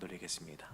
드리겠습니다.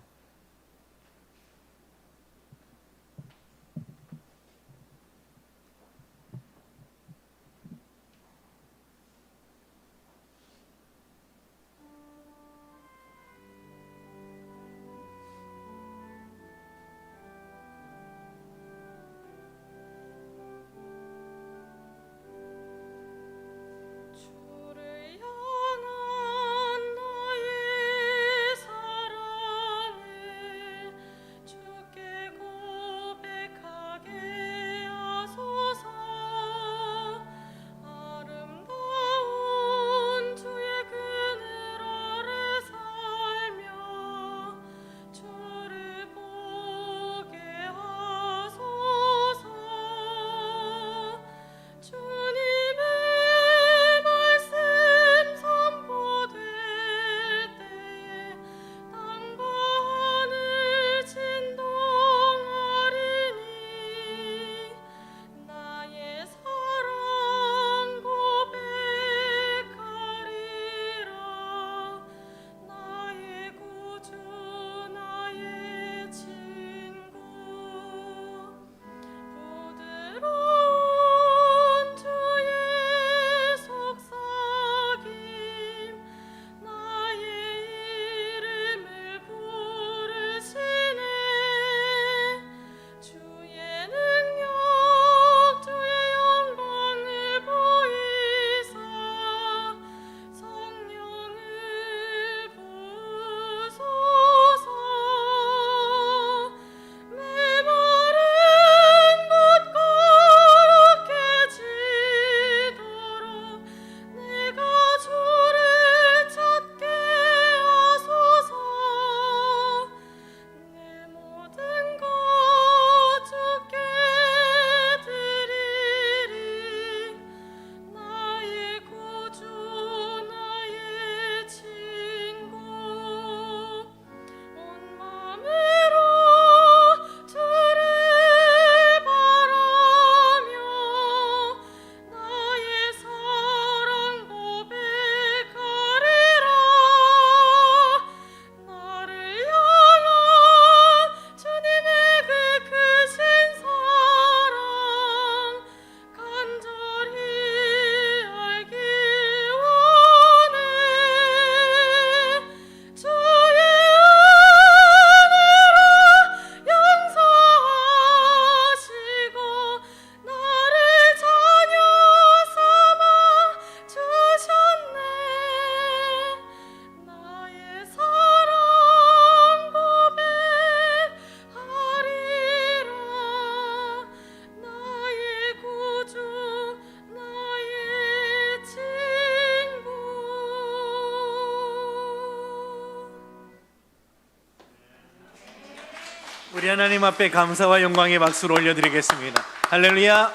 우리 하나님 앞에 감사와 영광의 박수를 올려드리겠습니다. 할렐루야.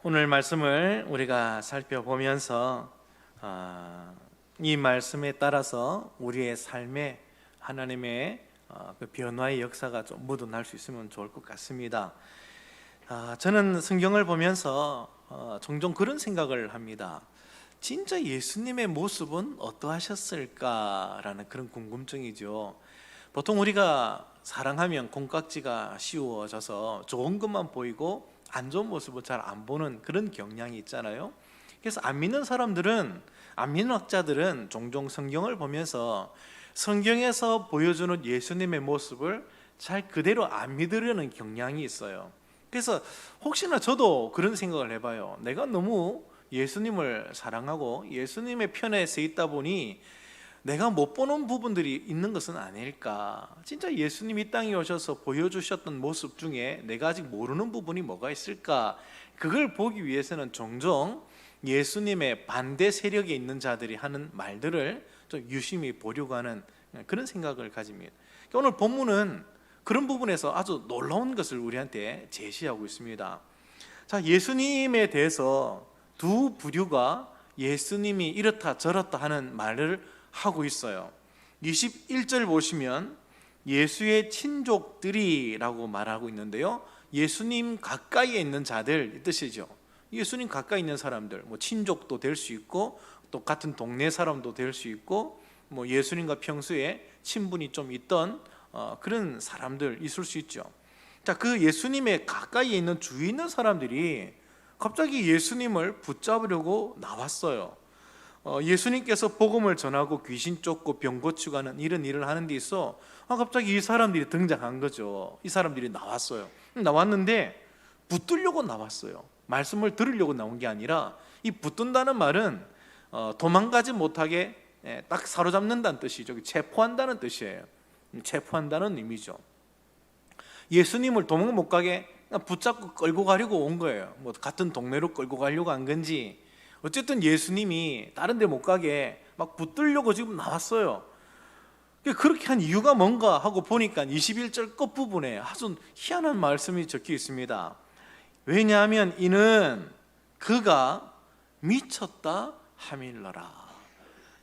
오늘 말씀을 우리가 살펴보면서 이 말씀에 따라서 우리의 삶에 하나님의 그 변화의 역사가 좀 묻어날 수 있으면 좋을 것 같습니다. 저는 성경을 보면서 종종 그런 생각을 합니다. 진짜 예수님의 모습은 어떠하셨을까라는 그런 궁금증이죠. 보통 우리가 사랑하면 콩깍지가 씌워져서 좋은 것만 보이고 안 좋은 모습을 잘 안 보는 그런 경향이 있잖아요. 그래서 안 믿는 사람들은, 안 믿는 학자들은 종종 성경을 보면서 성경에서 보여주는 예수님의 모습을 잘 그대로 안 믿으려는 경향이 있어요. 그래서 혹시나 저도 그런 생각을 해봐요. 내가 너무 예수님을 사랑하고 예수님의 편에 서 있다 보니 내가 못 보는 부분들이 있는 것은 아닐까. 진짜 예수님이 이 땅에 오셔서 보여주셨던 모습 중에 내가 아직 모르는 부분이 뭐가 있을까. 그걸 보기 위해서는 종종 예수님의 반대 세력에 있는 자들이 하는 말들을 좀 유심히 보려고 하는 그런 생각을 가집니다. 오늘 본문은 그런 부분에서 아주 놀라운 것을 우리한테 제시하고 있습니다. 자, 예수님에 대해서 두 부류가 예수님이 이렇다 저렇다 하는 말을 하고 있어요. 21절 보시면 예수의 친족들이라고 말하고 있는데요, 예수님 가까이에 있는 자들 이 뜻이죠. 예수님 가까이 있는 사람들, 친족도 될 수 있고 또 같은 동네 사람도 될 수 있고, 뭐 예수님과 평소에 친분이 좀 있던 그런 사람들 있을 수 있죠. 자, 그 예수님의 가까이에 있는 주위에 있는 사람들이 갑자기 예수님을 붙잡으려고 나왔어요. 예수님께서 복음을 전하고 귀신 쫓고 병 고치고 하는 이런 일을 하는 데 있어 갑자기 이 사람들이 등장한 거죠. 이 사람들이 나왔어요. 나왔는데 붙들려고 나왔어요. 말씀을 들으려고 나온 게 아니라, 이 붙든다는 말은 도망가지 못하게 딱 사로잡는다는 뜻이죠. 체포한다는 뜻이에요. 체포한다는 의미죠. 예수님을 도망 못 가게 붙잡고 끌고 가려고 온 거예요. 뭐 같은 동네로 끌고 가려고 한 건지, 어쨌든 예수님이 다른 데 못 가게 막 붙들려고 지금 나왔어요. 그렇게 한 이유가 뭔가 하고 보니까 21절 끝부분에 아주 희한한 말씀이 적혀 있습니다. 왜냐하면 이는 그가 미쳤다 함일러라.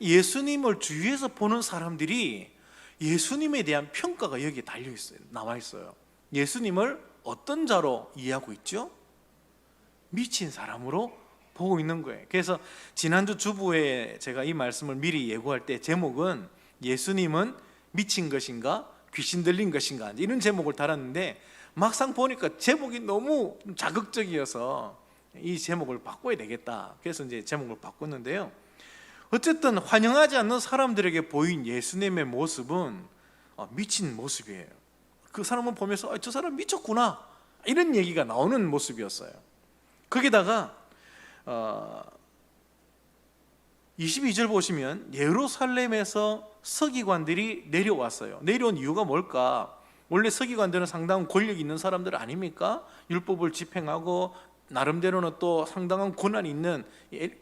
예수님을 주위에서 보는 사람들이 예수님에 대한 평가가 여기에 달려 있어요. 나와 있어요. 예수님을 어떤 자로 이해하고 있죠? 미친 사람으로 보고 있는 거예요. 그래서 지난주 주부에 제가 이 말씀을 미리 예고할 때 제목은 예수님은 미친 것인가 귀신 들린 것인가 이런 제목을 달았는데, 막상 보니까 제목이 너무 자극적이어서 이 제목을 바꿔야 되겠다. 그래서 이제 제목을 바꿨는데요. 어쨌든 환영하지 않는 사람들에게 보인 예수님의 모습은 미친 모습이에요. 그 사람은 보면서 저 사람 미쳤구나 이런 얘기가 나오는 모습이었어요. 거기다가 22절 보시면 예루살렘에서 서기관들이 내려왔어요. 내려온 이유가 뭘까? 원래 서기관들은 상당한 권력이 있는 사람들 아닙니까? 율법을 집행하고 나름대로는 또 상당한 권한이 있는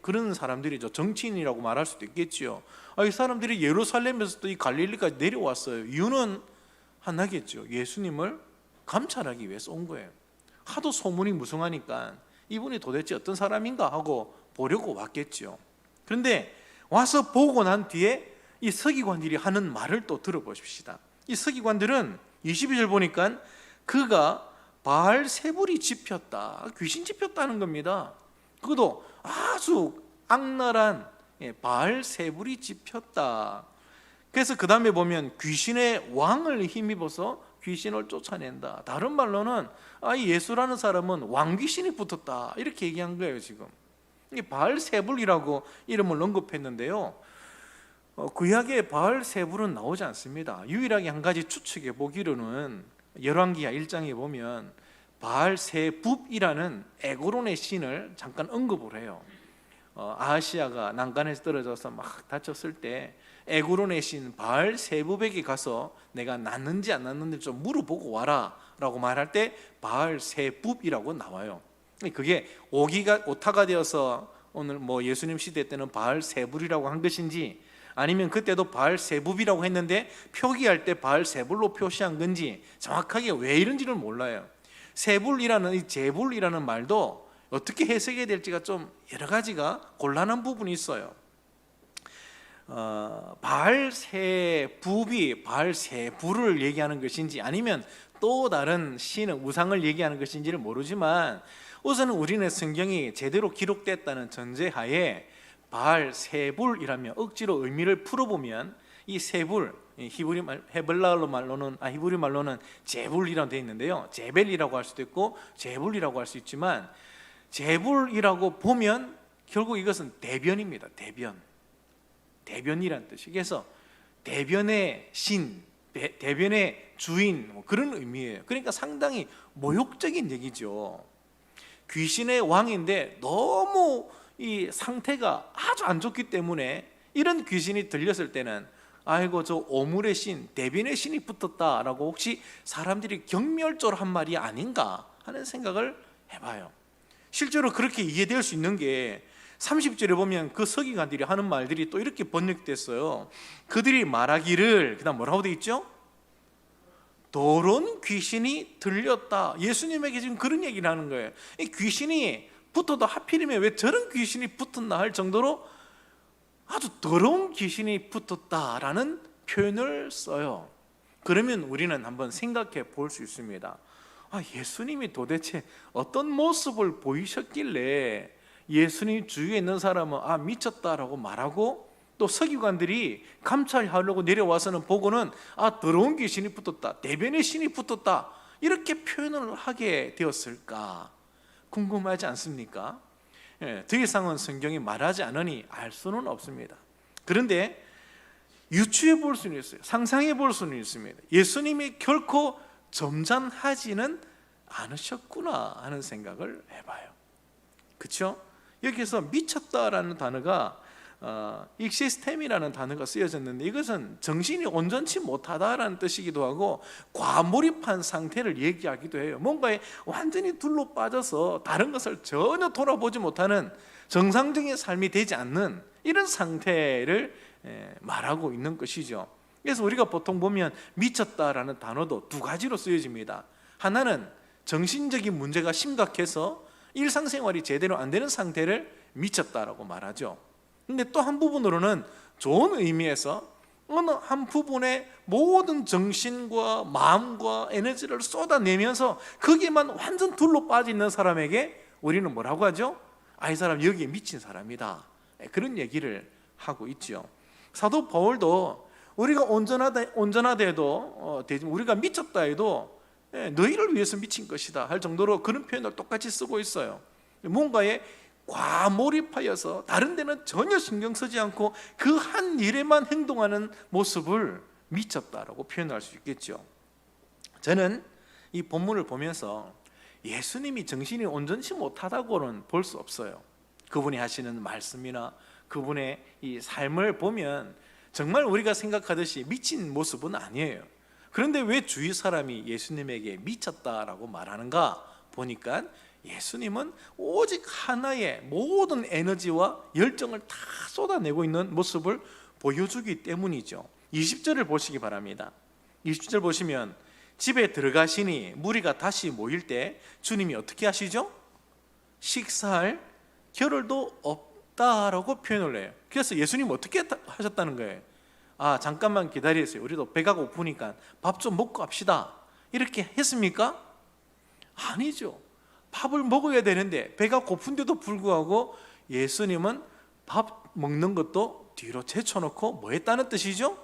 그런 사람들이죠. 정치인이라고 말할 수도 있겠죠. 이 사람들이 예루살렘에서 또 이 갈릴리까지 내려왔어요. 이유는 하나겠죠. 예수님을 감찰하기 위해서 온 거예요. 하도 소문이 무성하니까 이분이 도대체 어떤 사람인가 하고 보려고 왔겠죠. 그런데 와서 보고 난 뒤에 이 서기관들이 하는 말을 또 들어보십시다. 이 서기관들은 22절 보니까 그가 바알세불이 집혔다, 귀신 집혔다는 겁니다. 그것도 아주 악랄한 바알세불이 집혔다. 그래서 그 다음에 보면 귀신의 왕을 힘입어서 귀신을 쫓아낸다. 다른 말로는 이 예수라는 사람은 왕귀신이 붙었다 이렇게 얘기한 거예요. 지금 바알세불이라고 이름을 언급했는데요, 구약에 바알세불은 나오지 않습니다. 유일하게 한 가지 추측해 보기로는 열왕기하 1장에 보면 바알세붑이라는 에고론의 신을 잠깐 언급을 해요. 아하시아가 난간에서 떨어져서 막 다쳤을 때 에고론의 신 바알세붑에게 가서 내가 낫는지 안 낫는지 좀 물어보고 와라 라고 말할 때 바알세붑이라고 나와요. 그게 오타가 되어서 오늘 뭐 예수님 시대 때는 바알세불이라고 한 것인지, 아니면 그때도 바알세붑이라고 했는데 표기할 때 바알세불로 표시한 건지 정확하게 왜 이런지를 몰라요. 세불이라는 이 제불이라는 말도 어떻게 해석해야 될지가 좀 여러 가지가 곤란한 부분이 있어요. 바알세붑이 바알세불을 얘기하는 것인지 아니면 또 다른 신의 우상을 얘기하는 것인지를 모르지만, 우선은 우리는 성경이 제대로 기록됐다는 전제하에 바알세불이라며 억지로 의미를 풀어보면 이 세불, 히브리 말로는 제불이라고 되어 있는데요, 제벨이라고 할 수도 있고 제불이라고 할 수 있지만, 제불이라고 보면 결국 이것은 대변입니다. 대변이란 뜻이. 그래서 대변의 신, 대변의 주인, 그런 의미예요. 그러니까 상당히 모욕적인 얘기죠. 귀신의 왕인데 너무 이 상태가 아주 안 좋기 때문에 이런 귀신이 들렸을 때는 아이고 저 오물의 신, 대변의 신이 붙었다라고 혹시 사람들이 경멸조로 한 말이 아닌가 하는 생각을 해봐요. 실제로 그렇게 이해될 수 있는 게 30절에 보면 그 서기관들이 하는 말들이 또 이렇게 번역됐어요. 그들이 말하기를, 그 다음 뭐라고 돼 있죠? 더러운 귀신이 들렸다. 예수님에게 지금 그런 얘기를 하는 거예요. 이 귀신이 붙어도 하필이면 왜 저런 귀신이 붙었나 할 정도로 아주 더러운 귀신이 붙었다라는 표현을 써요. 그러면 우리는 한번 생각해 볼 수 있습니다. 예수님이 도대체 어떤 모습을 보이셨길래 예수님 주위에 있는 사람은 아 미쳤다라고 말하고, 또 서기관들이 감찰하려고 내려와서는 보고는 아 더러운 귀신이 붙었다, 대변의 신이 붙었다, 이렇게 표현을 하게 되었을까 궁금하지 않습니까? 더 이상은 성경이 말하지 않으니 알 수는 없습니다. 그런데 유추해 볼 수는 있어요. 상상해 볼 수는 있습니다. 예수님이 결코 점잖하지는 않으셨구나 하는 생각을 해봐요. 그렇죠? 여기서 미쳤다라는 단어가 익시스템이라는 단어가 쓰여졌는데, 이것은 정신이 온전치 못하다라는 뜻이기도 하고 과몰입한 상태를 얘기하기도 해요. 뭔가에 완전히 둘러 빠져서 다른 것을 전혀 돌아보지 못하는 정상적인 삶이 되지 않는 이런 상태를 말하고 있는 것이죠. 그래서 우리가 보통 보면 미쳤다라는 단어도 두 가지로 쓰여집니다. 하나는 정신적인 문제가 심각해서 일상생활이 제대로 안 되는 상태를 미쳤다라고 말하죠. 근데 또 한 부분으로는 좋은 의미에서 어느 한 부분에 모든 정신과 마음과 에너지를 쏟아내면서 거기에만 완전 둘러 빠져 있는 사람에게 우리는 뭐라고 하죠? 아, 이 사람 여기에 미친 사람이다, 그런 얘기를 하고 있죠. 사도 바울도 우리가 온전하다 해도 우리가 미쳤다 해도 너희를 위해서 미친 것이다 할 정도로 그런 표현을 똑같이 쓰고 있어요. 뭔가에 과몰입하여서 다른 데는 전혀 신경 쓰지 않고 그 한 일에만 행동하는 모습을 미쳤다라고 표현할 수 있겠죠. 저는 이 본문을 보면서 예수님이 정신이 온전치 못하다고는 볼 수 없어요. 그분이 하시는 말씀이나 그분의 이 삶을 보면 정말 우리가 생각하듯이 미친 모습은 아니에요. 그런데 왜 주위 사람이 예수님에게 미쳤다라고 말하는가 보니까 예수님은 오직 하나의 모든 에너지와 열정을 다 쏟아내고 있는 모습을 보여주기 때문이죠. 20절을 보시기 바랍니다. 20절 보시면 집에 들어가시니 무리가 다시 모일 때 주님이 어떻게 하시죠? 식사할 겨를도 없다라고 표현을 해요. 그래서 예수님 어떻게 하셨다는 거예요? 아, 잠깐만 기다리세요. 우리도 배가 고프니까 밥 좀 먹고 합시다, 이렇게 했습니까? 아니죠. 밥을 먹어야 되는데 배가 고픈데도 불구하고 예수님은 밥 먹는 것도 뒤로 제쳐놓고 뭐 했다는 뜻이죠?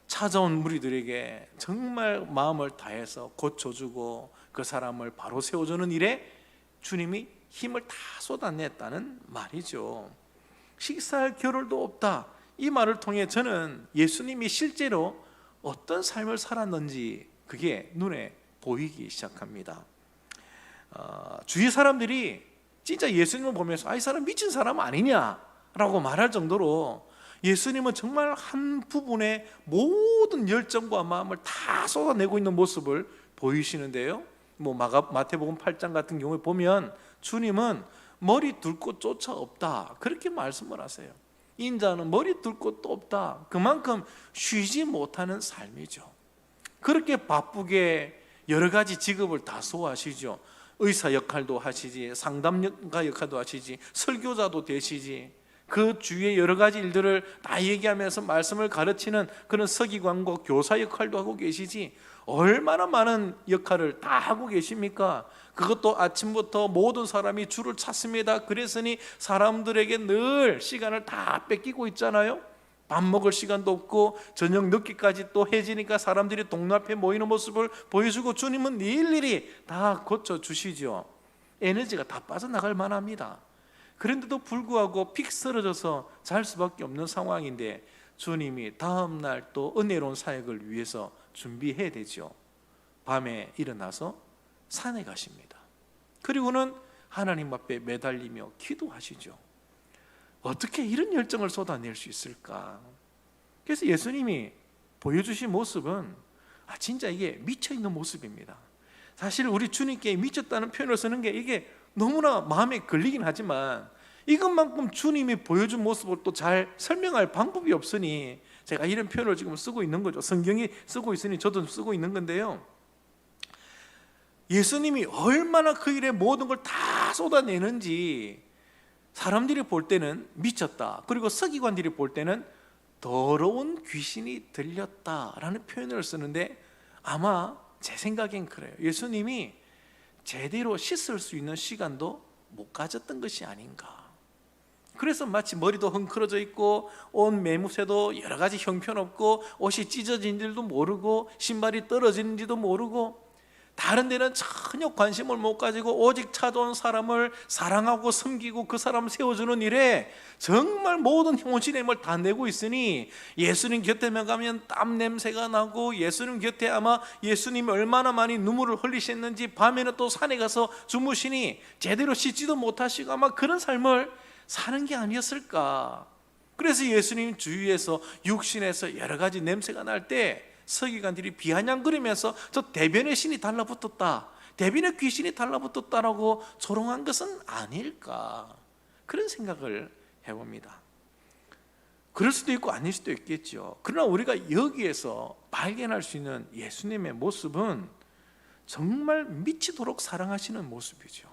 찾아온 무리들에게 정말 마음을 다해서 고쳐주고 그 사람을 바로 세워주는 일에 주님이 힘을 다 쏟아냈다는 말이죠. 식사할 겨를도 없다, 이 말을 통해 저는 예수님이 실제로 어떤 삶을 살았는지 그게 눈에 보이기 시작합니다. 주위 사람들이 진짜 예수님을 보면서 이 사람 미친 사람 아니냐라고 말할 정도로 예수님은 정말 한 부분에 모든 열정과 마음을 다 쏟아내고 있는 모습을 보이시는데요. 마태복음 8장 같은 경우에 보면 주님은 머리 둘 곳조차 없다, 그렇게 말씀을 하세요. 인자는 머리 둘 곳도 없다, 그만큼 쉬지 못하는 삶이죠. 그렇게 바쁘게 여러 가지 직업을 다 소화하시죠. 의사 역할도 하시지, 상담가 역할도 하시지, 설교자도 되시지, 그 주위의 여러 가지 일들을 다 얘기하면서 말씀을 가르치는 그런 서기관과 교사 역할도 하고 계시지, 얼마나 많은 역할을 다 하고 계십니까? 그것도 아침부터 모든 사람이 주를 찾습니다, 그랬으니 사람들에게 늘 시간을 다 뺏기고 있잖아요. 밥 먹을 시간도 없고 저녁 늦게까지 또 해지니까 사람들이 동네 앞에 모이는 모습을 보여주고 주님은 일일이 다 고쳐주시죠. 에너지가 다 빠져나갈 만합니다. 그런데도 불구하고 픽 쓰러져서 잘 수밖에 없는 상황인데 주님이 다음 날 또 은혜로운 사역을 위해서 준비해야 되죠. 밤에 일어나서 산에 가십니다. 그리고는 하나님 앞에 매달리며 기도하시죠. 어떻게 이런 열정을 쏟아낼 수 있을까? 그래서 예수님이 보여주신 모습은 진짜 이게 미쳐있는 모습입니다. 사실 우리 주님께 미쳤다는 표현을 쓰는 게 이게 너무나 마음에 걸리긴 하지만 이것만큼 주님이 보여준 모습을 또 잘 설명할 방법이 없으니 제가 이런 표현을 지금 쓰고 있는 거죠. 성경이 쓰고 있으니 저도 쓰고 있는 건데요, 예수님이 얼마나 그 일에 모든 걸 다 쏟아내는지 사람들이 볼 때는 미쳤다, 그리고 서기관들이 볼 때는 더러운 귀신이 들렸다라는 표현을 쓰는데 아마 제 생각엔 그래요. 예수님이 제대로 씻을 수 있는 시간도 못 가졌던 것이 아닌가. 그래서 마치 머리도 헝클어져 있고 옷 매무새도 여러 가지 형편없고 옷이 찢어진 줄도 모르고 신발이 떨어지는지도 모르고 다른 데는 전혀 관심을 못 가지고 오직 찾아온 사람을 사랑하고 섬기고 그 사람을 세워주는 일에 정말 모든 혼신의 힘을 다 내고 있으니 예수님 곁에만 가면 땀 냄새가 나고 예수님 곁에 아마 예수님이 얼마나 많이 눈물을 흘리셨는지 밤에는 또 산에 가서 주무시니 제대로 씻지도 못하시고 아마 그런 삶을 사는 게 아니었을까. 그래서 예수님 주위에서 육신에서 여러 가지 냄새가 날 때 서기관들이 비아냥거리면서 저 대변의 신이 달라붙었다, 대변의 귀신이 달라붙었다라고 조롱한 것은 아닐까, 그런 생각을 해봅니다. 그럴 수도 있고 아닐 수도 있겠죠. 그러나 우리가 여기에서 발견할 수 있는 예수님의 모습은 정말 미치도록 사랑하시는 모습이죠.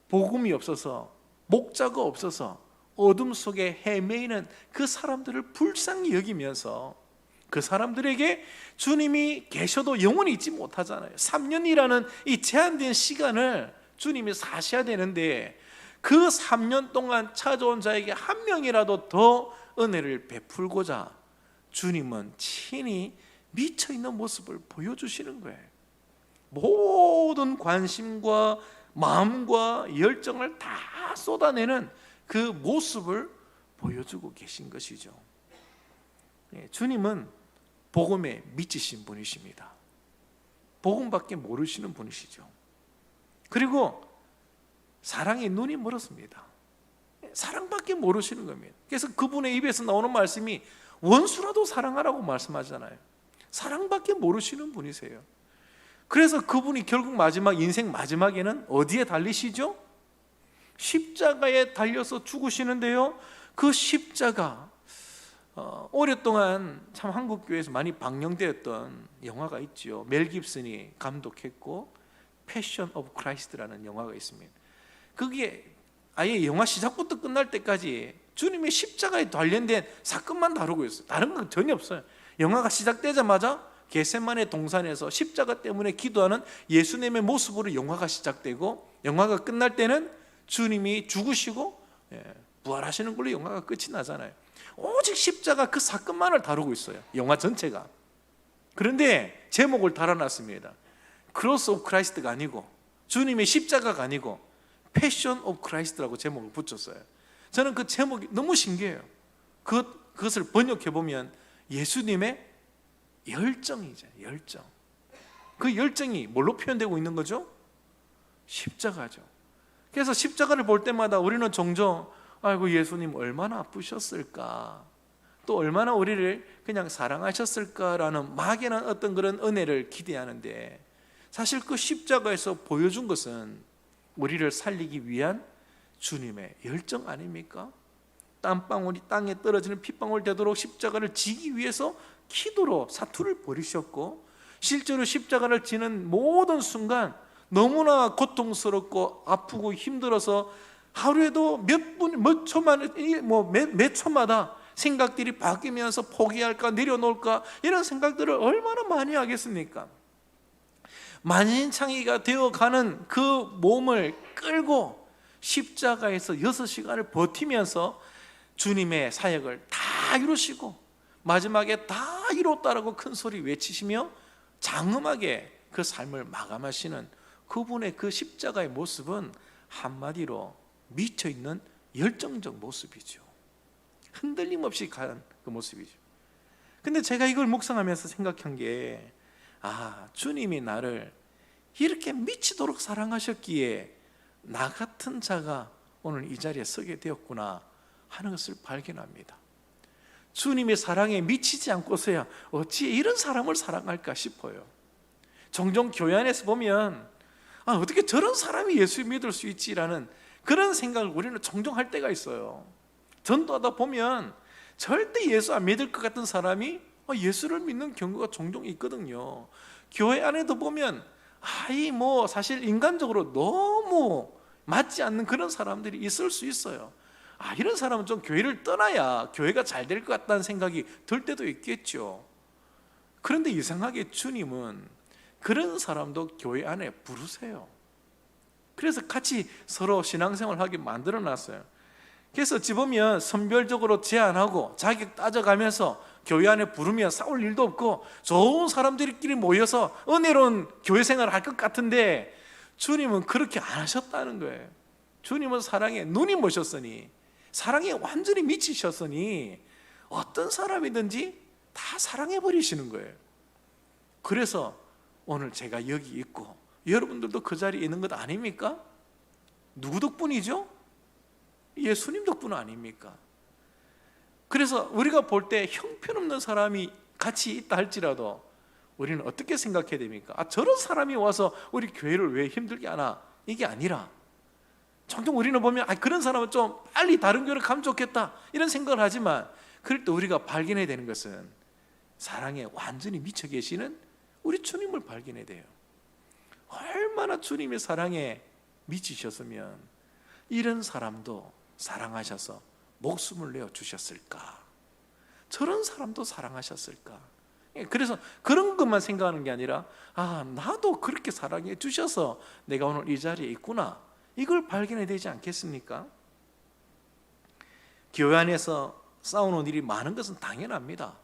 복음이 없어서, 목자가 없어서 어둠 속에 헤매이는 그 사람들을 불쌍히 여기면서 그 사람들에게 주님이 계셔도 영원히 있지 못하잖아요. 3년이라는 이 제한된 시간을 주님이 사셔야 되는데 그 3년 동안 찾아온 자에게 한 명이라도 더 은혜를 베풀고자 주님은 친히 미쳐있는 모습을 보여주시는 거예요. 모든 관심과 마음과 열정을 다 쏟아내는 그 모습을 보여주고 계신 것이죠. 주님은 복음에 미치신 분이십니다. 복음밖에 모르시는 분이시죠. 그리고 사랑에 눈이 멀었습니다. 사랑밖에 모르시는 겁니다. 그래서 그분의 입에서 나오는 말씀이 원수라도 사랑하라고 말씀하잖아요. 사랑밖에 모르시는 분이세요. 그래서 그분이 결국 마지막, 인생 마지막에는 어디에 달리시죠? 십자가에 달려서 죽으시는데요, 그 십자가, 오랫동안 참 한국교회에서 많이 방영되었던 영화가 있죠. 멜 깁슨이 감독했고 패션 오브 크라이스트라는 영화가 있습니다. 그게 아예 영화 시작부터 끝날 때까지 주님의 십자가에 관련된 사건만 다루고 있어요. 다른 건 전혀 없어요. 영화가 시작되자마자 겟세마네 동산에서 십자가 때문에 기도하는 예수님의 모습으로 영화가 시작되고, 영화가 끝날 때는 주님이 죽으시고 부활하시는 걸로 영화가 끝이 나잖아요. 오직 십자가 그 사건만을 다루고 있어요, 영화 전체가. 그런데 제목을 달아놨습니다. 크로스 오브 크라이스트가 아니고, 주님의 십자가가 아니고 패션 오브 크라이스트라고 제목을 붙였어요. 저는 그 제목이 너무 신기해요. 그것을 번역해보면 예수님의 열정이죠. 열정. 그 열정이 뭘로 표현되고 있는 거죠? 십자가죠. 그래서 십자가를 볼 때마다 우리는 종종 아이고 예수님 얼마나 아프셨을까, 또 얼마나 우리를 그냥 사랑하셨을까라는 막연한 어떤 그런 은혜를 기대하는데, 사실 그 십자가에서 보여준 것은 우리를 살리기 위한 주님의 열정 아닙니까? 땀방울이 땅에 떨어지는 핏방울 되도록 십자가를 지기 위해서 기도로 사투를 벌이셨고, 실제로 십자가를 지는 모든 순간 너무나 고통스럽고 아프고 힘들어서 하루에도 몇 초마다 생각들이 바뀌면서 포기할까 내려놓을까 이런 생각들을 얼마나 많이 하겠습니까? 만신창이가 되어가는 그 몸을 끌고 십자가에서 6시간을 버티면서 주님의 사역을 다 이루시고 마지막에 다 이뤘다라고 큰 소리 외치시며 장엄하게 그 삶을 마감하시는 그분의 그 십자가의 모습은 한마디로 미쳐있는 열정적 모습이죠. 흔들림 없이 가는 그 모습이죠. 근데 제가 이걸 묵상하면서 생각한 게, 주님이 나를 이렇게 미치도록 사랑하셨기에 나 같은 자가 오늘 이 자리에 서게 되었구나 하는 것을 발견합니다. 주님의 사랑에 미치지 않고서야 어찌 이런 사람을 사랑할까 싶어요. 종종 교회 안에서 보면 어떻게 저런 사람이 예수 믿을 수 있지라는 그런 생각을 우리는 종종 할 때가 있어요. 전도하다 보면 절대 예수 안 믿을 것 같은 사람이 예수를 믿는 경우가 종종 있거든요. 교회 안에도 보면 사실 인간적으로 너무 맞지 않는 그런 사람들이 있을 수 있어요. 이런 사람은 좀 교회를 떠나야 교회가 잘 될 것 같다는 생각이 들 때도 있겠죠. 그런데 이상하게 주님은 그런 사람도 교회 안에 부르세요. 그래서 같이 서로 신앙생활하게 만들어놨어요. 그래서 어찌 보면 선별적으로 제안하고 자격 따져가면서 교회 안에 부르면 싸울 일도 없고 좋은 사람들끼리 모여서 은혜로운 교회 생활을 할 것 같은데, 주님은 그렇게 안 하셨다는 거예요. 주님은 사랑에 눈이 머셨으니, 사랑에 완전히 미치셨으니 어떤 사람이든지 다 사랑해 버리시는 거예요. 그래서 오늘 제가 여기 있고 여러분들도 그 자리에 있는 것 아닙니까? 누구 덕분이죠? 예수님 덕분 아닙니까? 그래서 우리가 볼 때 형편없는 사람이 같이 있다 할지라도 우리는 어떻게 생각해야 됩니까? 저런 사람이 와서 우리 교회를 왜 힘들게 하나? 이게 아니라, 종종 우리는 보면 그런 사람은 좀 빨리 다른 교회를 가면 좋겠다 이런 생각을 하지만, 그럴 때 우리가 발견해야 되는 것은 사랑에 완전히 미쳐 계시는 우리 주님을 발견해야 돼요. 얼마나 주님의 사랑에 미치셨으면 이런 사람도 사랑하셔서 목숨을 내어 주셨을까? 저런 사람도 사랑하셨을까? 그래서 그런 것만 생각하는 게 아니라, 나도 그렇게 사랑해 주셔서 내가 오늘 이 자리에 있구나, 이걸 발견해야 되지 않겠습니까? 교회 안에서 싸우는 일이 많은 것은 당연합니다.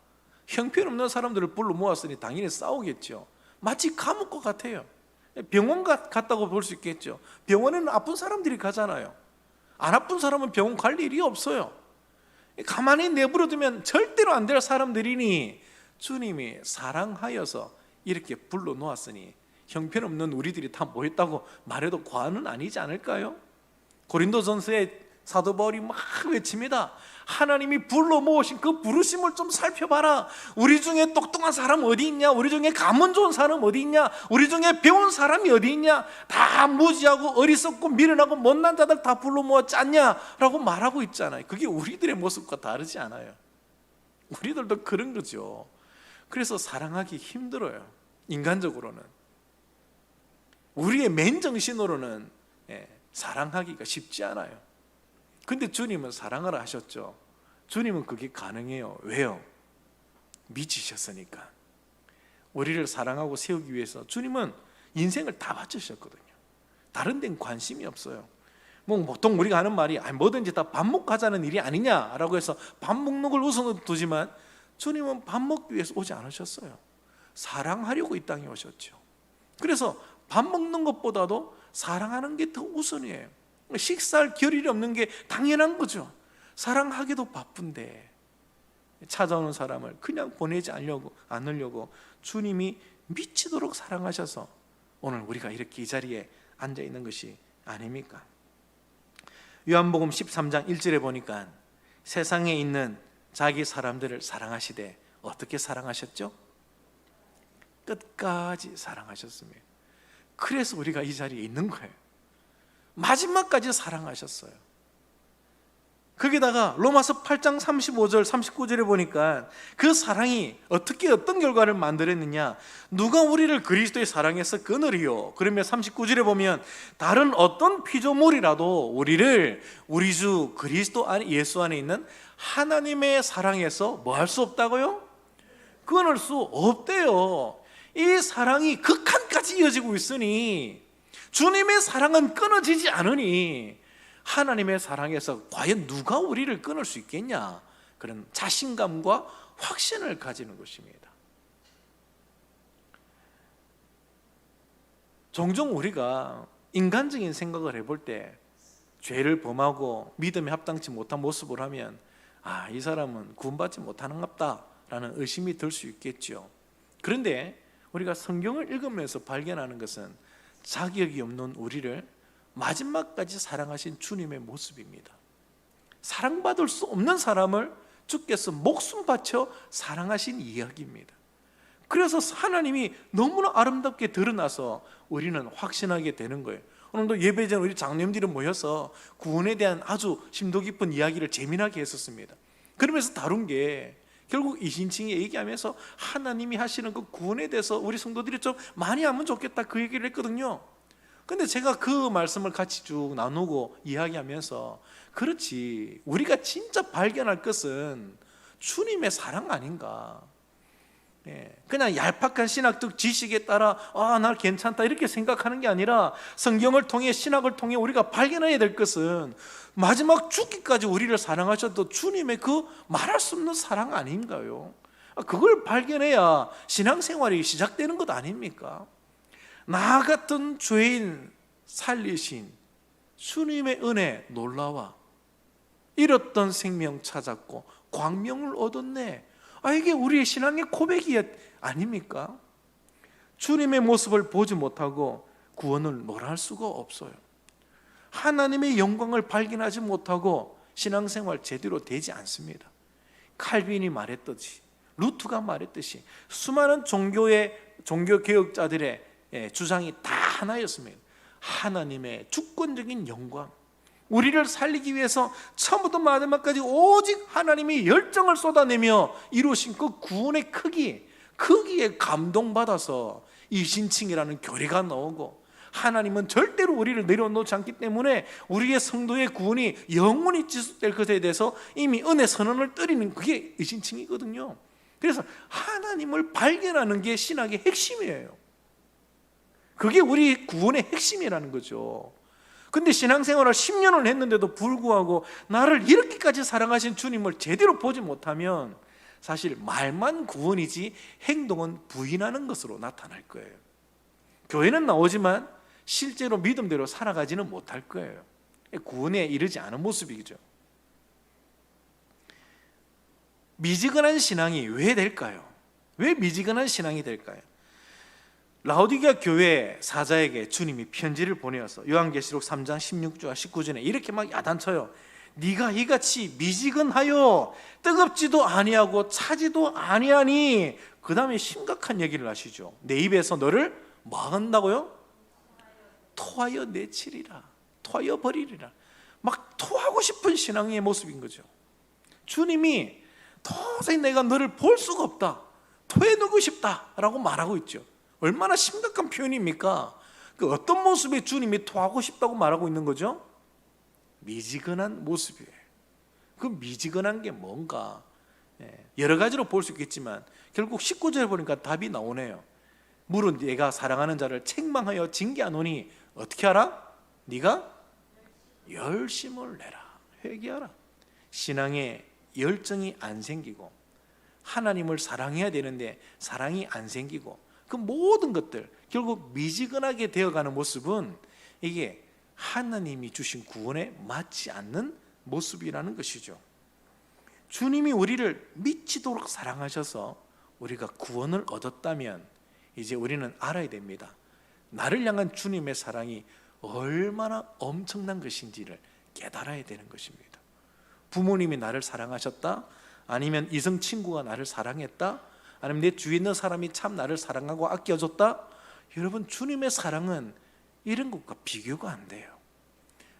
형편없는 사람들을 불러 모았으니 당연히 싸우겠죠. 마치 감옥과 같아요. 병원 같다고 볼 수 있겠죠. 병원에는 아픈 사람들이 가잖아요. 안 아픈 사람은 병원 갈 일이 없어요. 가만히 내버려두면 절대로 안 될 사람들이니 주님이 사랑하여서 이렇게 불러 놓았으니 형편없는 우리들이 다 모였다고 말해도 과언은 아니지 않을까요? 고린도전서에 사도 바울이 막 외칩니다. 하나님이 불러 모으신 그 부르심을 좀 살펴봐라. 우리 중에 똑똑한 사람 어디 있냐? 우리 중에 가문 좋은 사람 어디 있냐? 우리 중에 배운 사람이 어디 있냐? 다 무지하고 어리석고 미련하고 못난 자들 다 불러 모았지 않냐? 라고 말하고 있잖아요. 그게 우리들의 모습과 다르지 않아요. 우리들도 그런 거죠. 그래서 사랑하기 힘들어요. 인간적으로는, 우리의 맨정신으로는 사랑하기가 쉽지 않아요. 근데 주님은 사랑하라 하셨죠. 주님은 그게 가능해요. 왜요? 미치셨으니까. 우리를 사랑하고 세우기 위해서 주님은 인생을 다 바치셨거든요. 다른 데는 관심이 없어요. 보통 우리가 하는 말이 뭐든지 다 밥 먹고 하자는 일이 아니냐라고 해서 밥 먹는 걸 우선으로 두지만, 주님은 밥 먹기 위해서 오지 않으셨어요. 사랑하려고 이 땅에 오셨죠. 그래서 밥 먹는 것보다도 사랑하는 게 더 우선이에요. 식사할 겨를이 없는 게 당연한 거죠. 사랑하기도 바쁜데 찾아오는 사람을 그냥 보내지 않으려고 주님이 미치도록 사랑하셔서 오늘 우리가 이렇게 이 자리에 앉아 있는 것이 아닙니까? 요한복음 13장 1절에 보니까 세상에 있는 자기 사람들을 사랑하시되 어떻게 사랑하셨죠? 끝까지 사랑하셨습니다. 그래서 우리가 이 자리에 있는 거예요. 마지막까지 사랑하셨어요. 거기다가 로마서 8장 35절 39절에 보니까 그 사랑이 어떤 결과를 만들었느냐, 누가 우리를 그리스도의 사랑에서 끊으리요? 그러면 39절에 보면 다른 어떤 피조물이라도 우리를 우리 주 그리스도 안에, 예수 안에 있는 하나님의 사랑에서 뭐 할 수 없다고요? 끊을 수 없대요. 이 사랑이 극한까지 이어지고 있으니, 주님의 사랑은 끊어지지 않으니 하나님의 사랑에서 과연 누가 우리를 끊을 수 있겠냐, 그런 자신감과 확신을 가지는 것입니다. 종종 우리가 인간적인 생각을 해볼 때 죄를 범하고 믿음에 합당치 못한 모습을 하면 이 사람은 구원받지 못하는갑다 라는 의심이 들 수 있겠죠. 그런데 우리가 성경을 읽으면서 발견하는 것은 자격이 없는 우리를 마지막까지 사랑하신 주님의 모습입니다. 사랑받을 수 없는 사람을 주께서 목숨 바쳐 사랑하신 이야기입니다. 그래서 하나님이 너무나 아름답게 드러나서 우리는 확신하게 되는 거예요. 오늘도 예배 전 우리 장로님들이 모여서 구원에 대한 아주 심도 깊은 이야기를 재미나게 했었습니다. 그러면서 다룬 게 결국 이신칭이 얘기하면서 하나님이 하시는 그 구원에 대해서 우리 성도들이 좀 많이 하면 좋겠다, 그 얘기를 했거든요. 근데 제가 그 말씀을 같이 쭉 나누고 이야기하면서, 그렇지, 우리가 진짜 발견할 것은 주님의 사랑 아닌가. 그냥 얄팍한 신학적 지식에 따라 나 괜찮다 이렇게 생각하는 게 아니라 성경을 통해 신학을 통해 우리가 발견해야 될 것은 마지막 죽기까지 우리를 사랑하셨던 주님의 그 말할 수 없는 사랑 아닌가요? 그걸 발견해야 신앙생활이 시작되는 것 아닙니까? 나 같은 죄인 살리신 주님의 은혜 놀라와 잃었던 생명 찾았고 광명을 얻었네. 이게 우리의 신앙의 고백이 아닙니까? 주님의 모습을 보지 못하고 구원을 논할 수가 없어요. 하나님의 영광을 발견하지 못하고 신앙생활 제대로 되지 않습니다. 칼빈이 말했듯이, 루트가 말했듯이 수많은 종교개혁자들의 주장이 다 하나였습니다. 하나님의 주권적인 영광, 우리를 살리기 위해서 처음부터 마지막까지 오직 하나님이 열정을 쏟아내며 이루신 그 구원의 크기에 감동받아서 이신칭이라는 교리가 나오고, 하나님은 절대로 우리를 내려놓지 않기 때문에 우리의 성도의 구원이 영원히 지속될 것에 대해서 이미 은혜 선언을 떨이는 그게 이신칭이거든요. 그래서 하나님을 발견하는 게 신학의 핵심이에요. 그게 우리 구원의 핵심이라는 거죠. 근데 신앙생활을 10년을 했는데도 불구하고 나를 이렇게까지 사랑하신 주님을 제대로 보지 못하면 사실 말만 구원이지 행동은 부인하는 것으로 나타날 거예요. 교회는 나오지만 실제로 믿음대로 살아가지는 못할 거예요. 구원에 이르지 않은 모습이죠. 미지근한 신앙이 왜 될까요? 왜 미지근한 신앙이 될까요? 라오디게아 교회 사자에게 주님이 편지를 보내어서 요한계시록 3장 16절과 19절에 이렇게 막 야단쳐요. 네가 이같이 미지근하여 뜨겁지도 아니하고 차지도 아니하니, 그 다음에 심각한 얘기를 하시죠. 내 입에서 너를 뭐 한다고요? 토하여 내치리라, 토하여 버리리라. 막 토하고 싶은 신앙의 모습인 거죠. 주님이 도저히 내가 너를 볼 수가 없다, 토해내고 싶다라고 말하고 있죠. 얼마나 심각한 표현입니까? 그 어떤 모습에 주님이 토하고 싶다고 말하고 있는 거죠? 미지근한 모습이에요. 그 미지근한 게 뭔가 여러 가지로 볼 수 있겠지만 결국 19절에 보니까 답이 나오네요. 물은 네가 사랑하는 자를 책망하여 징계하노니 어떻게 하라? 네가 열심을 내라, 회개하라. 신앙에 열정이 안 생기고 하나님을 사랑해야 되는데 사랑이 안 생기고 그 모든 것들 결국 미지근하게 되어가는 모습은 이게 하나님이 주신 구원에 맞지 않는 모습이라는 것이죠. 주님이 우리를 미치도록 사랑하셔서 우리가 구원을 얻었다면 이제 우리는 알아야 됩니다. 나를 향한 주님의 사랑이 얼마나 엄청난 것인지를 깨달아야 되는 것입니다. 부모님이 나를 사랑하셨다, 아니면 이성 친구가 나를 사랑했다, 아니면 내 주위에 있는 사람이 참 나를 사랑하고 아껴줬다. 여러분, 주님의 사랑은 이런 것과 비교가 안 돼요.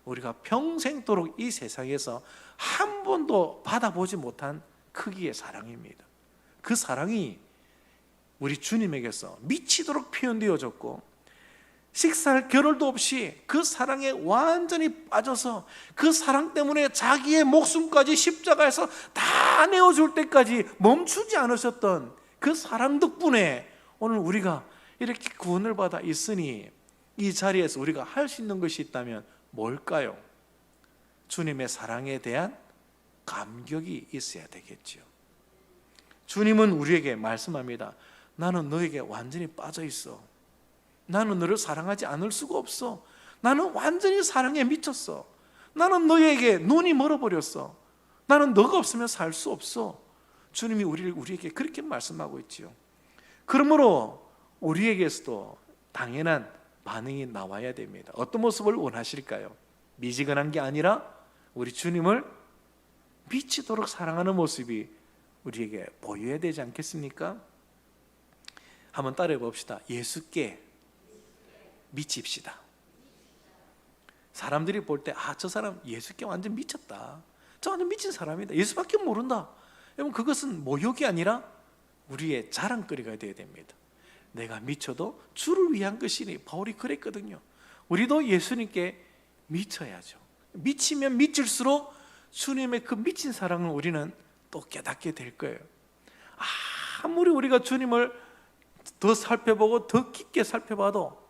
우리가 평생도록 이 세상에서 한 번도 받아보지 못한 크기의 사랑입니다. 그 사랑이 우리 주님에게서 미치도록 표현되어졌고, 식사할 겨를도 없이 그 사랑에 완전히 빠져서 그 사랑 때문에 자기의 목숨까지 십자가에서 다 내어줄 때까지 멈추지 않으셨던 그 사랑 덕분에 오늘 우리가 이렇게 구원을 받아 있으니, 이 자리에서 우리가 할 수 있는 것이 있다면 뭘까요? 주님의 사랑에 대한 감격이 있어야 되겠죠. 주님은 우리에게 말씀합니다. 나는 너에게 완전히 빠져 있어. 나는 너를 사랑하지 않을 수가 없어. 나는 완전히 사랑에 미쳤어. 나는 너에게 눈이 멀어버렸어. 나는 너가 없으면 살 수 없어. 주님이 우리에게 그렇게 말씀하고 있지요. 그러므로 우리에게서도 당연한 반응이 나와야 됩니다. 어떤 모습을 원하실까요? 미지근한 게 아니라 우리 주님을 미치도록 사랑하는 모습이 우리에게 보여야 되지 않겠습니까? 한번 따라해 봅시다. 예수께 미칩시다. 사람들이 볼 때 저 사람 예수께 완전 미쳤다, 저 완전 미친 사람이다, 예수밖에 모른다, 여러분, 그것은 모욕이 아니라 우리의 자랑거리가 되어야 됩니다. 내가 미쳐도 주를 위한 것이니, 바울이 그랬거든요. 우리도 예수님께 미쳐야죠. 미치면 미칠수록 주님의 그 미친 사랑을 우리는 또 깨닫게 될 거예요. 아무리 우리가 주님을 더 살펴보고 더 깊게 살펴봐도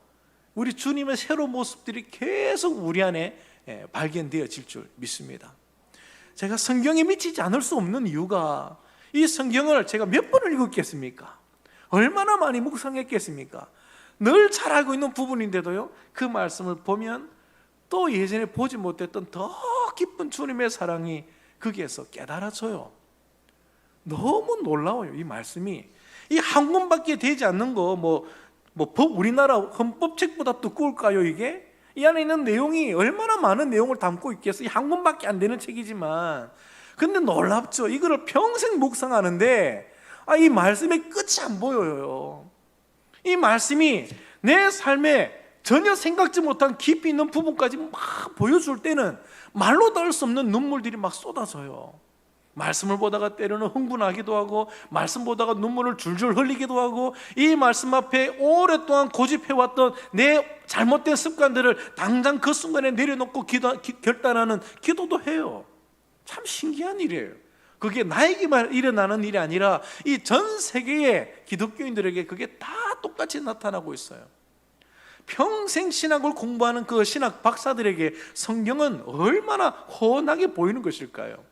우리 주님의 새로운 모습들이 계속 우리 안에 발견되어질 줄 믿습니다. 제가 성경에 미치지 않을 수 없는 이유가, 이 성경을 제가 몇 번을 읽었겠습니까? 얼마나 많이 묵상했겠습니까? 늘 잘 알고 있는 부분인데도요, 그 말씀을 보면 또 예전에 보지 못했던 더 깊은 주님의 사랑이 거기에서 깨달아져요. 너무 놀라워요. 이 말씀이 이 한 권밖에 되지 않는 거 우리나라 헌법책보다 두꺼울까요? 이게 이 안에 있는 내용이 얼마나 많은 내용을 담고 있겠어요. 이 한 권밖에 안 되는 책이지만, 근데 놀랍죠. 이거를 평생 묵상하는데 이 말씀의 끝이 안 보여요. 이 말씀이 내 삶에 전혀 생각지 못한 깊이 있는 부분까지 막 보여줄 때는 말로 닿을 수 없는 눈물들이 막 쏟아져요. 말씀을 보다가 때로는 흥분하기도 하고, 말씀 보다가 눈물을 줄줄 흘리기도 하고, 이 말씀 앞에 오랫동안 고집해왔던 내 잘못된 습관들을 당장 그 순간에 내려놓고 결단하는 기도도 해요. 참 신기한 일이에요. 그게 나에게만 일어나는 일이 아니라 이 전 세계의 기독교인들에게 그게 다 똑같이 나타나고 있어요. 평생 신학을 공부하는 그 신학 박사들에게 성경은 얼마나 훤하게 보이는 것일까요?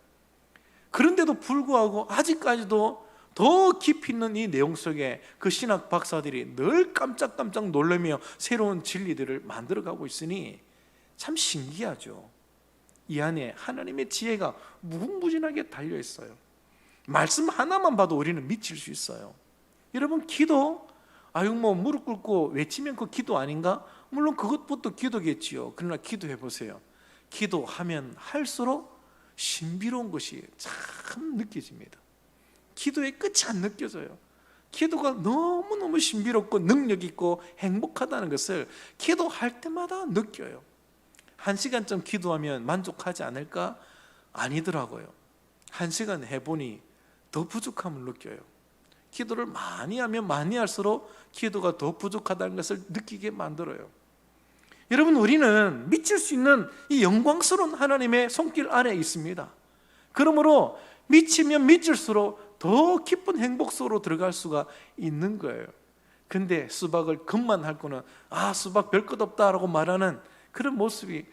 그런데도 불구하고 아직까지도 더 깊이 있는 이 내용 속에 그 신학 박사들이 늘 깜짝깜짝 놀라며 새로운 진리들을 만들어가고 있으니 참 신기하죠. 이 안에 하나님의 지혜가 무궁무진하게 달려있어요. 말씀 하나만 봐도 우리는 미칠 수 있어요. 여러분, 기도, 무릎 꿇고 외치면 그 기도 아닌가? 물론 그것부터 기도겠지요. 그러나 기도해 보세요. 기도하면 할수록 신비로운 것이 참 느껴집니다. 기도의 끝이 안 느껴져요. 기도가 너무너무 신비롭고 능력 있고 행복하다는 것을 기도할 때마다 느껴요. 1시간쯤 기도하면 만족하지 않을까? 아니더라고요. 1시간 해보니 더 부족함을 느껴요. 기도를 많이 하면 많이 할수록 기도가 더 부족하다는 것을 느끼게 만들어요. 여러분, 우리는 미칠 수 있는 이 영광스러운 하나님의 손길 아래에 있습니다. 그러므로 미치면 미칠수록 더 깊은 행복 속으로 들어갈 수가 있는 거예요. 근데 수박을 겉만 핥고는 수박 별 것 없다라고 말하는 그런 모습이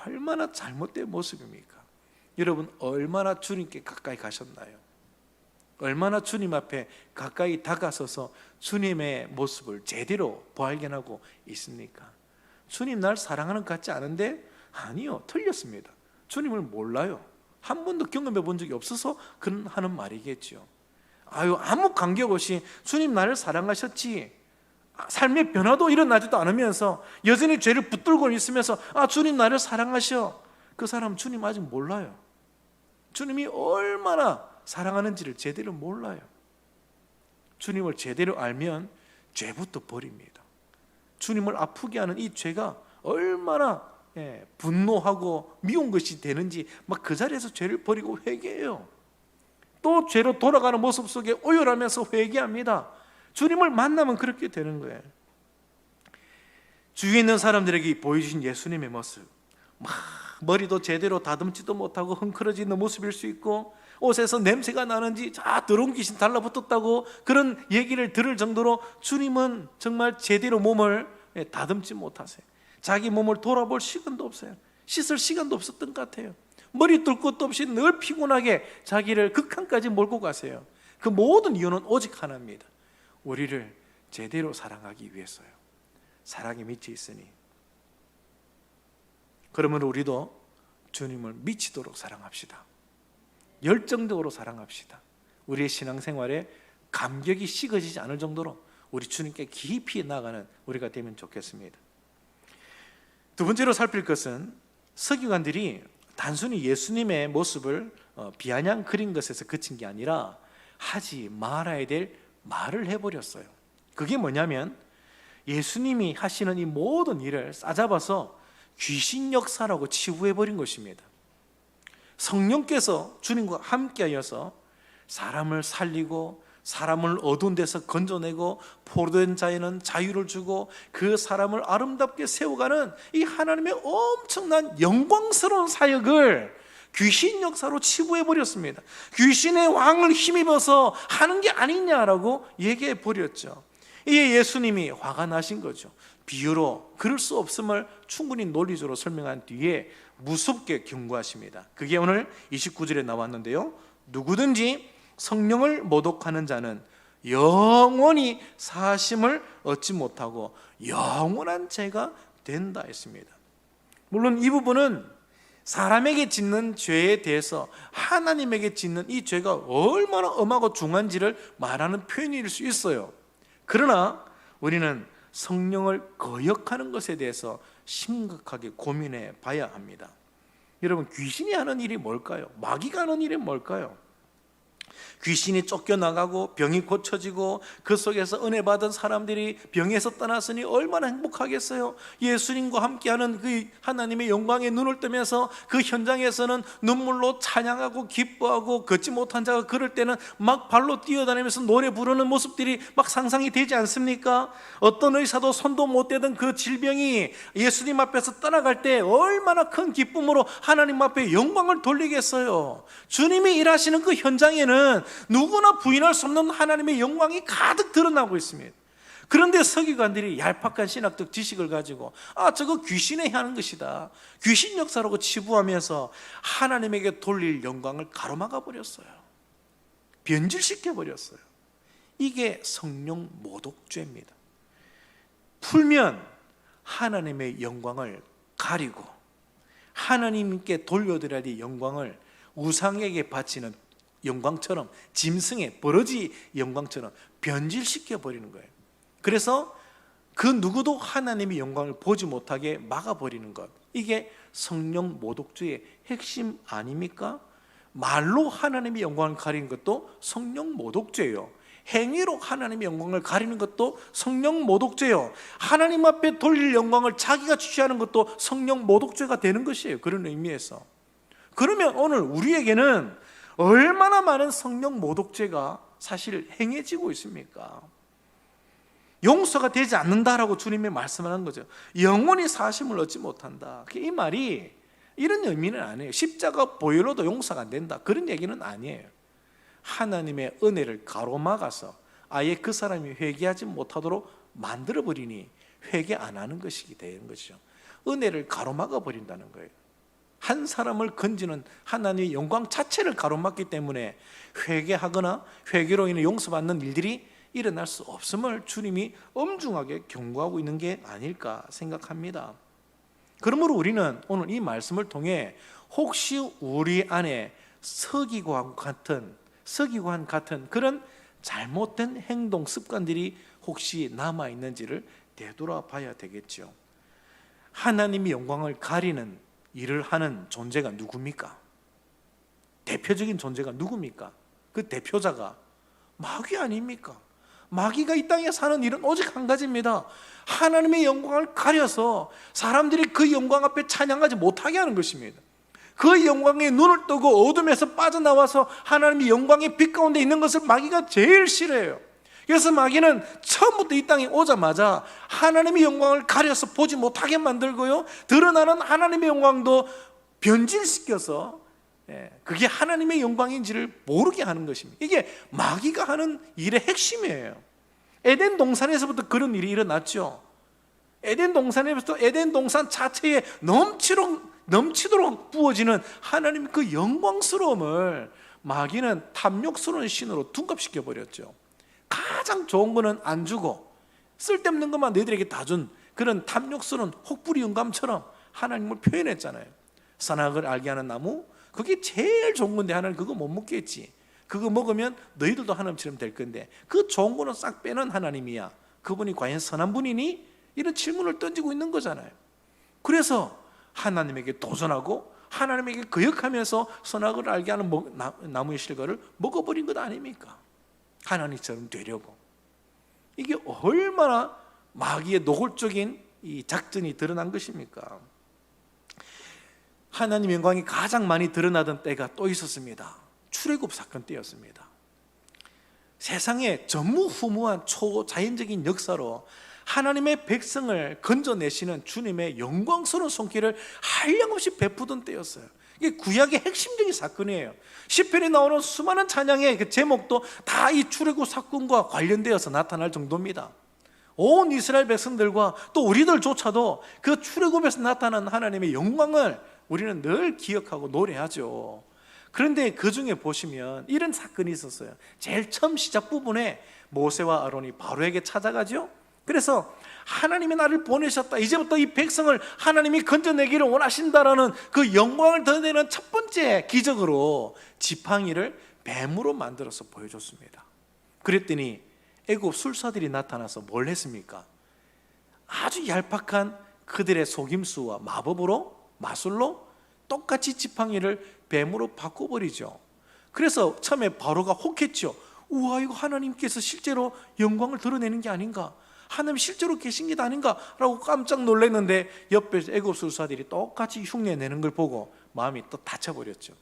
얼마나 잘못된 모습입니까? 여러분, 얼마나 주님께 가까이 가셨나요? 얼마나 주님 앞에 가까이 다가서서 주님의 모습을 제대로 발견하고 있습니까? 주님 날 사랑하는 것 같지 않은데? 아니요, 틀렸습니다. 주님을 몰라요. 한 번도 경험해 본 적이 없어서 하는 말이겠죠. 아무 관계 없이 주님 나를 사랑하셨지, 삶의 변화도 일어나지도 않으면서 여전히 죄를 붙들고 있으면서 주님 나를 사랑하셔, 그 사람 주님 아직 몰라요. 주님이 얼마나 사랑하는지를 제대로 몰라요. 주님을 제대로 알면 죄부터 버립니다. 주님을 아프게 하는 이 죄가 얼마나 분노하고 미운 것이 되는지 막 그 자리에서 죄를 버리고 회개해요. 또 죄로 돌아가는 모습 속에 오열하면서 회개합니다. 주님을 만나면 그렇게 되는 거예요. 주위에 있는 사람들에게 보여주신 예수님의 모습, 머리도 제대로 다듬지도 못하고 흥크러지는 모습일 수 있고, 옷에서 냄새가 나는지 더러운 귀신 달라붙었다고 그런 얘기를 들을 정도로 주님은 정말 제대로 몸을 다듬지 못하세요. 자기 몸을 돌아볼 시간도 없어요. 씻을 시간도 없었던 것 같아요. 머리 뚫 것도 없이 늘 피곤하게 자기를 극한까지 몰고 가세요. 그 모든 이유는 오직 하나입니다. 우리를 제대로 사랑하기 위해서요. 사랑에 미쳐 있으니. 그러면 우리도 주님을 미치도록 사랑합시다. 열정적으로 사랑합시다. 우리의 신앙생활에 감격이 식어지지 않을 정도로 우리 주님께 깊이 나가는 우리가 되면 좋겠습니다. 두 번째로 살필 것은, 서기관들이 단순히 예수님의 모습을 비아냥 그린 것에서 그친 게 아니라 하지 말아야 될 말을 해버렸어요. 그게 뭐냐면, 예수님이 하시는 이 모든 일을 싸잡아서 귀신 역사라고 치부해버린 것입니다. 성령께서 주님과 함께하여서 사람을 살리고, 사람을 어두운 데서 건져내고, 포로된 자에는 자유를 주고, 그 사람을 아름답게 세워가는 이 하나님의 엄청난 영광스러운 사역을 귀신 역사로 치부해 버렸습니다. 귀신의 왕을 힘입어서 하는 게 아니냐라고 얘기해 버렸죠. 이에 예수님이 화가 나신 거죠. 비유로 그럴 수 없음을 충분히 논리적으로 설명한 뒤에 무섭게 경고하십니다. 그게 오늘 29절에 나왔는데요, 누구든지 성령을 모독하는 자는 영원히 사심을 얻지 못하고 영원한 죄가 된다 했습니다. 물론 이 부분은 사람에게 짓는 죄에 대해서 하나님에게 짓는 이 죄가 얼마나 엄하고 중한지를 말하는 표현일 수 있어요. 그러나 우리는 성령을 거역하는 것에 대해서 심각하게 고민해 봐야 합니다. 여러분, 귀신이 하는 일이 뭘까요? 마귀가 하는 일이 뭘까요? 귀신이 쫓겨나가고 병이 고쳐지고 그 속에서 은혜 받은 사람들이 병에서 떠났으니 얼마나 행복하겠어요. 예수님과 함께하는 그 하나님의 영광에 눈을 뜨면서 그 현장에서는 눈물로 찬양하고 기뻐하고 걷지 못한 자가 걸을 때는 막 발로 뛰어다니면서 노래 부르는 모습들이 막 상상이 되지 않습니까? 어떤 의사도 손도 못 대던 그 질병이 예수님 앞에서 떠나갈 때 얼마나 큰 기쁨으로 하나님 앞에 영광을 돌리겠어요. 주님이 일하시는 그 현장에는 누구나 부인할 수 없는 하나님의 영광이 가득 드러나고 있습니다. 그런데 서기관들이 얄팍한 신학적 지식을 가지고 저거 귀신이 하는 것이다, 귀신 역사라고 치부하면서 하나님에게 돌릴 영광을 가로막아 버렸어요. 변질시켜 버렸어요. 이게 성령 모독죄입니다. 풀면 하나님의 영광을 가리고 하나님께 돌려드려야 될 영광을 우상에게 바치는 영광처럼, 짐승의 버러지 영광처럼 변질시켜 버리는 거예요. 그래서 그 누구도 하나님의 영광을 보지 못하게 막아버리는 것, 이게 성령 모독죄의 핵심 아닙니까? 말로 하나님의 영광을 가리는 것도 성령 모독죄예요. 행위로 하나님의 영광을 가리는 것도 성령 모독죄예요. 하나님 앞에 돌릴 영광을 자기가 취하는 것도 성령 모독죄가 되는 것이에요. 그런 의미에서. 그러면 오늘 우리에게는 얼마나 많은 성령 모독죄가 사실 행해지고 있습니까? 용서가 되지 않는다라고 주님이 말씀하는 거죠. 영원히 사심을 얻지 못한다. 이 말이 이런 의미는 아니에요. 십자가 보혈로도 용서가 안 된다, 그런 얘기는 아니에요. 하나님의 은혜를 가로막아서 아예 그 사람이 회개하지 못하도록 만들어버리니 회개 안 하는 것이 되는 것이죠. 은혜를 가로막아 버린다는 거예요. 한 사람을 건지는 하나님의 영광 자체를 가로막기 때문에 회개하거나 회개로 인해 용서받는 일들이 일어날 수 없음을 주님이 엄중하게 경고하고 있는 게 아닐까 생각합니다. 그러므로 우리는 오늘 이 말씀을 통해 혹시 우리 안에 서기관 같은 그런 잘못된 행동 습관들이 혹시 남아있는지를 되돌아봐야 되겠죠. 하나님의 영광을 가리는 일을 하는 존재가 누굽니까? 대표적인 존재가 누굽니까? 그 대표자가 마귀 아닙니까? 마귀가 이 땅에 사는 일은 오직 한 가지입니다. 하나님의 영광을 가려서 사람들이 그 영광 앞에 찬양하지 못하게 하는 것입니다. 그 영광에 눈을 뜨고 어둠에서 빠져나와서 하나님의 영광의 빛 가운데 있는 것을 마귀가 제일 싫어해요. 그래서 마귀는 처음부터 이 땅에 오자마자 하나님의 영광을 가려서 보지 못하게 만들고요, 드러나는 하나님의 영광도 변질시켜서 그게 하나님의 영광인지를 모르게 하는 것입니다. 이게 마귀가 하는 일의 핵심이에요. 에덴 동산에서부터 그런 일이 일어났죠. 에덴 동산에서부터 에덴 동산 자체에 넘치도록 부어지는 하나님의 그 영광스러움을 마귀는 탐욕스러운 신으로 둔갑시켜 버렸죠. 가장 좋은 거는 안 주고 쓸데없는 것만 너희들에게 다 준 그런 탐욕스러운 혹부리 영감처럼 하나님을 표현했잖아요. 선악을 알게 하는 나무, 그게 제일 좋은 건데 하나님 그거 못 먹겠지. 그거 먹으면 너희들도 하나님처럼 될 건데 그 좋은 거는 싹 빼는 하나님이야. 그분이 과연 선한 분이니? 이런 질문을 던지고 있는 거잖아요. 그래서 하나님에게 도전하고 하나님에게 거역하면서 선악을 알게 하는 나무의 실과를 먹어버린 것 아닙니까? 하나님처럼 되려고. 이게 얼마나 마귀의 노골적인 이 작전이 드러난 것입니까? 하나님 영광이 가장 많이 드러나던 때가 또 있었습니다. 출애굽 사건 때였습니다. 세상에 전무후무한 초자연적인 역사로 하나님의 백성을 건져내시는 주님의 영광스러운 손길을 한량없이 베푸던 때였어요. 이게 구약의 핵심적인 사건이에요. 시편에 나오는 수많은 찬양의 그 제목도 다 이 출애굽 사건과 관련되어서 나타날 정도입니다. 온 이스라엘 백성들과 또 우리들조차도 그 출애굽에서 나타난 하나님의 영광을 우리는 늘 기억하고 노래하죠. 그런데 그 중에 보시면 이런 사건이 있었어요. 제일 처음 시작 부분에 모세와 아론이 바로에게 찾아가죠. 그래서 하나님이 나를 보내셨다, 이제부터 이 백성을 하나님이 건져내기를 원하신다라는 그 영광을 드러내는 첫 번째 기적으로 지팡이를 뱀으로 만들어서 보여줬습니다. 그랬더니 애굽 술사들이 나타나서 뭘 했습니까? 아주 얄팍한 그들의 속임수와 마술로 똑같이 지팡이를 뱀으로 바꿔버리죠. 그래서 처음에 바로가 혹했죠. 우와, 이거 하나님께서 실제로 영광을 드러내는 게 아닌가, 하나님 실제로 계신 게 아닌가 라고 깜짝 놀랐는데 옆에서 애굽 술사들이 똑같이 흉내내는 걸 보고 마음이 또 다쳐버렸죠.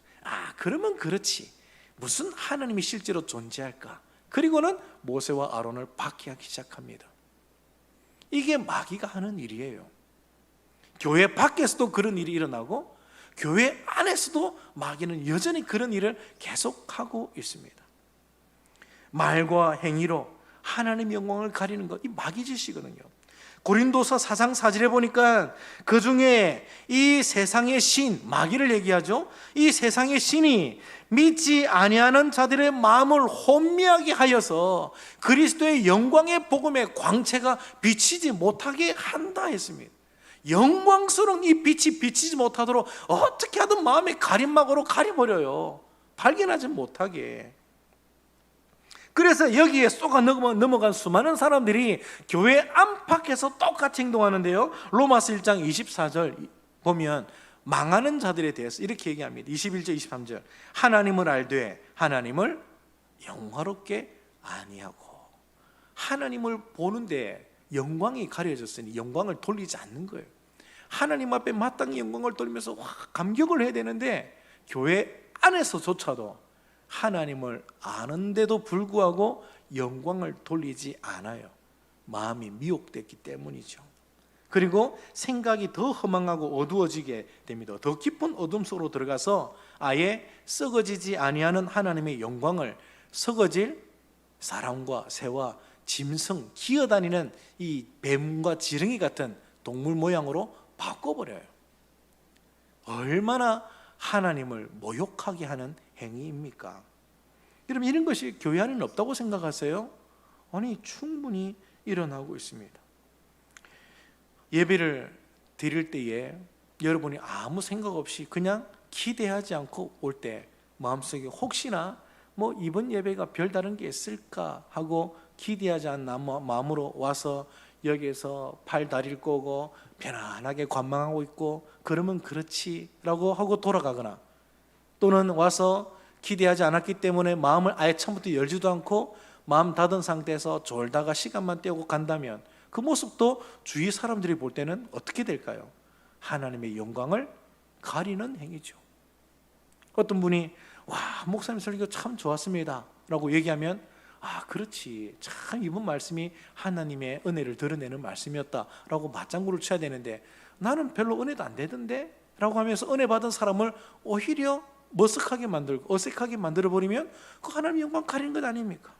그러면 그렇지, 무슨 하나님이 실제로 존재할까. 그리고는 모세와 아론을 박해하기 시작합니다. 이게 마귀가 하는 일이에요. 교회 밖에서도 그런 일이 일어나고 교회 안에서도 마귀는 여전히 그런 일을 계속하고 있습니다. 말과 행위로 하나님 영광을 가리는 것, 이 마귀 짓이거든요. 고린도서 4장 4절에 보니까 그 중에 이 세상의 신, 마귀를 얘기하죠. 이 세상의 신이 믿지 아니하는 자들의 마음을 혼미하게 하여서 그리스도의 영광의 복음의 광채가 비치지 못하게 한다 했습니다. 영광스러운 이 빛이 비치지 못하도록 어떻게 하든 마음의 가림막으로 가려버려요. 발견하지 못하게. 그래서 여기에 쏘가 넘어간 수많은 사람들이 교회 안팎에서 똑같이 행동하는데요. 로마서 1장 24절 보면 망하는 자들에 대해서 이렇게 얘기합니다. 21절 23절 하나님을 알되 하나님을 영화롭게 아니하고. 하나님을 보는데 영광이 가려졌으니 영광을 돌리지 않는 거예요. 하나님 앞에 마땅히 영광을 돌리면서 감격을 해야 되는데 교회 안에서조차도 하나님을 아는데도 불구하고 영광을 돌리지 않아요. 마음이 미혹됐기 때문이죠. 그리고 생각이 더 허망하고 어두워지게 됩니다. 더 깊은 어둠 속으로 들어가서 아예 썩어지지 아니하는 하나님의 영광을 썩어질 사람과 새와 짐승, 기어다니는 이 뱀과 지렁이 같은 동물 모양으로 바꿔버려요. 얼마나 하나님을 모욕하게 하는 행위입니까? 여러분, 이런 것이 교회 안에는 없다고 생각하세요? 아니, 충분히 일어나고 있습니다. 예배를 드릴 때에 여러분이 아무 생각 없이 그냥 기대하지 않고 올 때 마음속에 혹시나 이번 예배가 별다른 게 있을까 하고 기대하지 않는 마음으로 와서 여기에서 팔 다리를 꼬고 편안하게 관망하고 있고 그러면 그렇지라고 하고 돌아가거나, 또는 와서 기대하지 않았기 때문에 마음을 아예 처음부터 열지도 않고 마음 닫은 상태에서 졸다가 시간만 때우고 간다면 그 모습도 주위 사람들이 볼 때는 어떻게 될까요? 하나님의 영광을 가리는 행위죠. 어떤 분이 목사님 설교 참 좋았습니다 라고 얘기하면 그렇지, 참 이번 말씀이 하나님의 은혜를 드러내는 말씀이었다 라고 맞장구를 쳐야 되는데 나는 별로 은혜도 안 되던데 라고 하면서 은혜 받은 사람을 오히려 머쓱하게 만들고 어색하게 만들어버리면 그 하나님의 영광 가리는 것 아닙니까?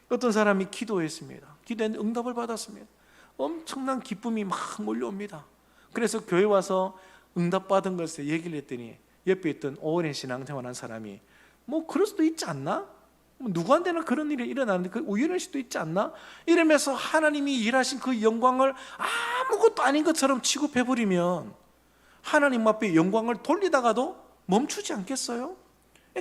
어떤 사람이 기도했습니다. 기도했는데 응답을 받았습니다. 엄청난 기쁨이 막 몰려옵니다. 그래서 교회 와서 응답받은 것을 얘기를 했더니 옆에 있던 오랜 신앙생활한 사람이 그럴 수도 있지 않나? 누구한테나 그런 일이 일어나는데 그 우연일 수도 있지 않나? 이러면서 하나님이 일하신 그 영광을 아무것도 아닌 것처럼 취급해버리면 하나님 앞에 영광을 돌리다가도 멈추지 않겠어요?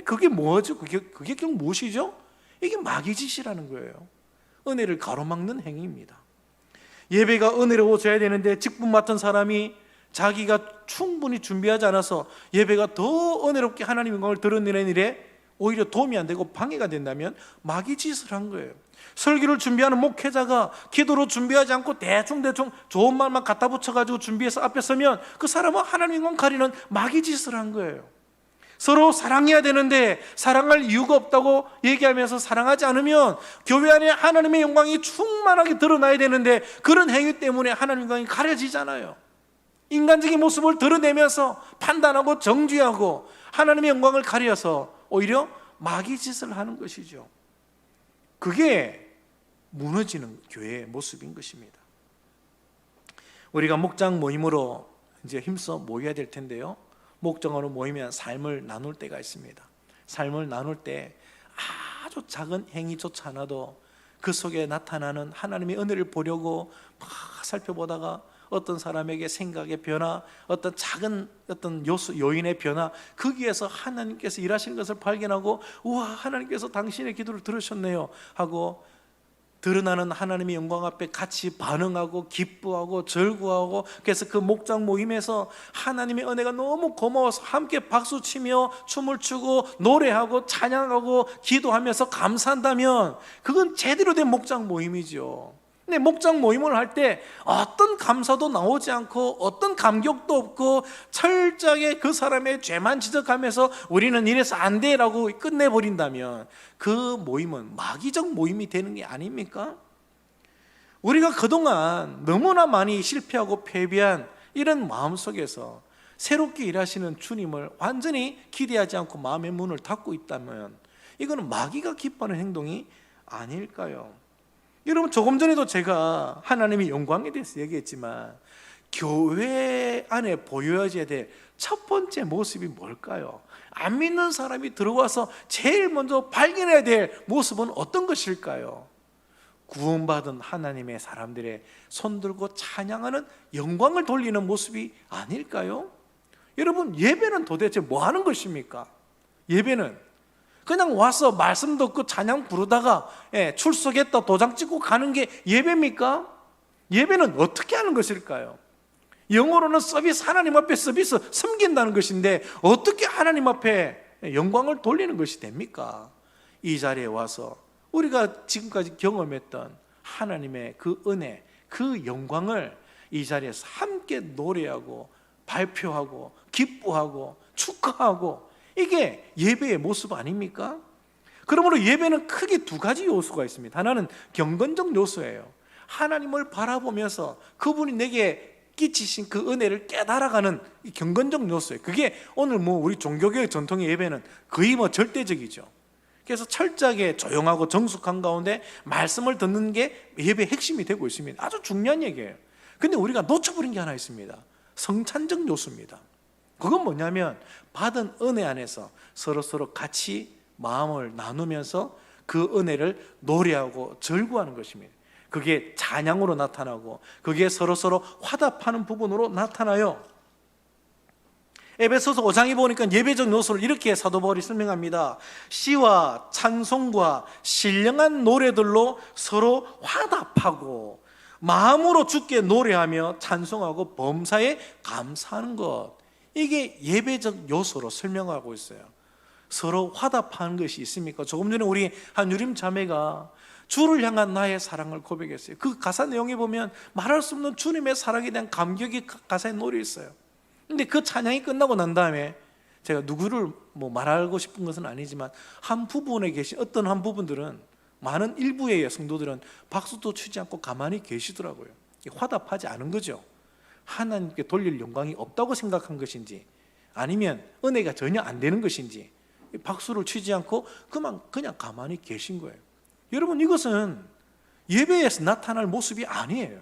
그게 뭐죠? 그게 결국 무엇이죠? 이게 마귀 짓이라는 거예요. 은혜를 가로막는 행위입니다. 예배가 은혜로워져야 되는데 직분 맡은 사람이 자기가 충분히 준비하지 않아서 예배가 더 은혜롭게 하나님의 영광을 드러내는 일에 오히려 도움이 안 되고 방해가 된다면 마귀 짓을 한 거예요. 설교를 준비하는 목회자가 기도로 준비하지 않고 대충 좋은 말만 갖다 붙여가지고 준비해서 앞에 서면 그 사람은 하나님의 영광 가리는 마귀 짓을 한 거예요. 서로 사랑해야 되는데 사랑할 이유가 없다고 얘기하면서 사랑하지 않으면 교회 안에 하나님의 영광이 충만하게 드러나야 되는데 그런 행위 때문에 하나님의 영광이 가려지잖아요. 인간적인 모습을 드러내면서 판단하고 정죄하고 하나님의 영광을 가려서 오히려 마귀 짓을 하는 것이죠. 그게 무너지는 교회의 모습인 것입니다. 우리가 목장 모임으로 이제 힘써 모여야 될 텐데요, 목장으로 모이면 삶을 나눌 때가 있습니다. 삶을 나눌 때 아주 작은 행위조차 않아도 그 속에 나타나는 하나님의 은혜를 보려고 막 살펴보다가 어떤 사람에게 생각의 변화, 어떤 작은 어떤 요인의 변화, 거기에서 하나님께서 일하시는 것을 발견하고, 우와, 하나님께서 당신의 기도를 들으셨네요 하고 드러나는 하나님의 영광 앞에 같이 반응하고 기뻐하고 절구하고, 그래서 그 목장 모임에서 하나님의 은혜가 너무 고마워서 함께 박수치며 춤을 추고 노래하고 찬양하고 기도하면서 감사한다면 그건 제대로 된 목장 모임이죠. 근데 목장 모임을 할 때 어떤 감사도 나오지 않고 어떤 감격도 없고 철저하게 그 사람의 죄만 지적하면서 우리는 이래서 안 돼라고 끝내버린다면 그 모임은 마귀적 모임이 되는 게 아닙니까? 우리가 그동안 너무나 많이 실패하고 패배한 이런 마음 속에서 새롭게 일하시는 주님을 완전히 기대하지 않고 마음의 문을 닫고 있다면 이거는 마귀가 기뻐하는 행동이 아닐까요? 여러분, 조금 전에도 제가 하나님의 영광에 대해서 얘기했지만 교회 안에 보여져야 될 첫 번째 모습이 뭘까요? 안 믿는 사람이 들어와서 제일 먼저 발견해야 될 모습은 어떤 것일까요? 구원받은 하나님의 사람들의 손들고 찬양하는 영광을 돌리는 모습이 아닐까요? 여러분, 예배는 도대체 뭐 하는 것입니까? 예배는 그냥 와서 말씀 듣고 찬양 부르다가 출석했다 도장 찍고 가는 게 예배입니까? 예배는 어떻게 하는 것일까요? 영어로는 서비스, 하나님 앞에 서비스, 섬긴다는 것인데 어떻게 하나님 앞에 영광을 돌리는 것이 됩니까? 이 자리에 와서 우리가 지금까지 경험했던 하나님의 그 은혜, 그 영광을 이 자리에서 함께 노래하고 발표하고 기뻐하고 축하하고, 이게 예배의 모습 아닙니까? 그러므로 예배는 크게 두 가지 요소가 있습니다. 하나는 경건적 요소예요. 하나님을 바라보면서 그분이 내게 끼치신 그 은혜를 깨달아가는 이 경건적 요소예요. 그게 오늘 우리 종교개혁 전통의 예배는 거의 절대적이죠. 그래서 철저하게 조용하고 정숙한 가운데 말씀을 듣는 게 예배의 핵심이 되고 있습니다. 아주 중요한 얘기예요. 근데 우리가 놓쳐버린 게 하나 있습니다. 성찬적 요소입니다. 그건 뭐냐면 받은 은혜 안에서 서로 같이 마음을 나누면서 그 은혜를 노래하고 절구하는 것입니다. 그게 찬양으로 나타나고 그게 서로 화답하는 부분으로 나타나요. 에베소서 5장에 보니까 예배적 요소를 이렇게 사도 바울이 설명합니다. 시와 찬송과 신령한 노래들로 서로 화답하고 마음으로 주께 노래하며 찬송하고 범사에 감사하는 것, 이게 예배적 요소로 설명하고 있어요. 서로 화답하는 것이 있습니까? 조금 전에 우리 한유림 자매가 주를 향한 나의 사랑을 고백했어요. 그 가사 내용에 보면 말할 수 없는 주님의 사랑에 대한 감격이 가사에 놓여 있어요. 근데 그 찬양이 끝나고 난 다음에 제가 누구를 말하고 싶은 것은 아니지만 한 부분에 계신 어떤 한 부분들은, 많은 일부의 성도들은 박수도 치지 않고 가만히 계시더라고요. 화답하지 않은 거죠. 하나님께 돌릴 영광이 없다고 생각한 것인지 아니면 은혜가 전혀 안 되는 것인지 박수를 치지 않고 그냥 가만히 계신 거예요. 여러분, 이것은 예배에서 나타날 모습이 아니에요.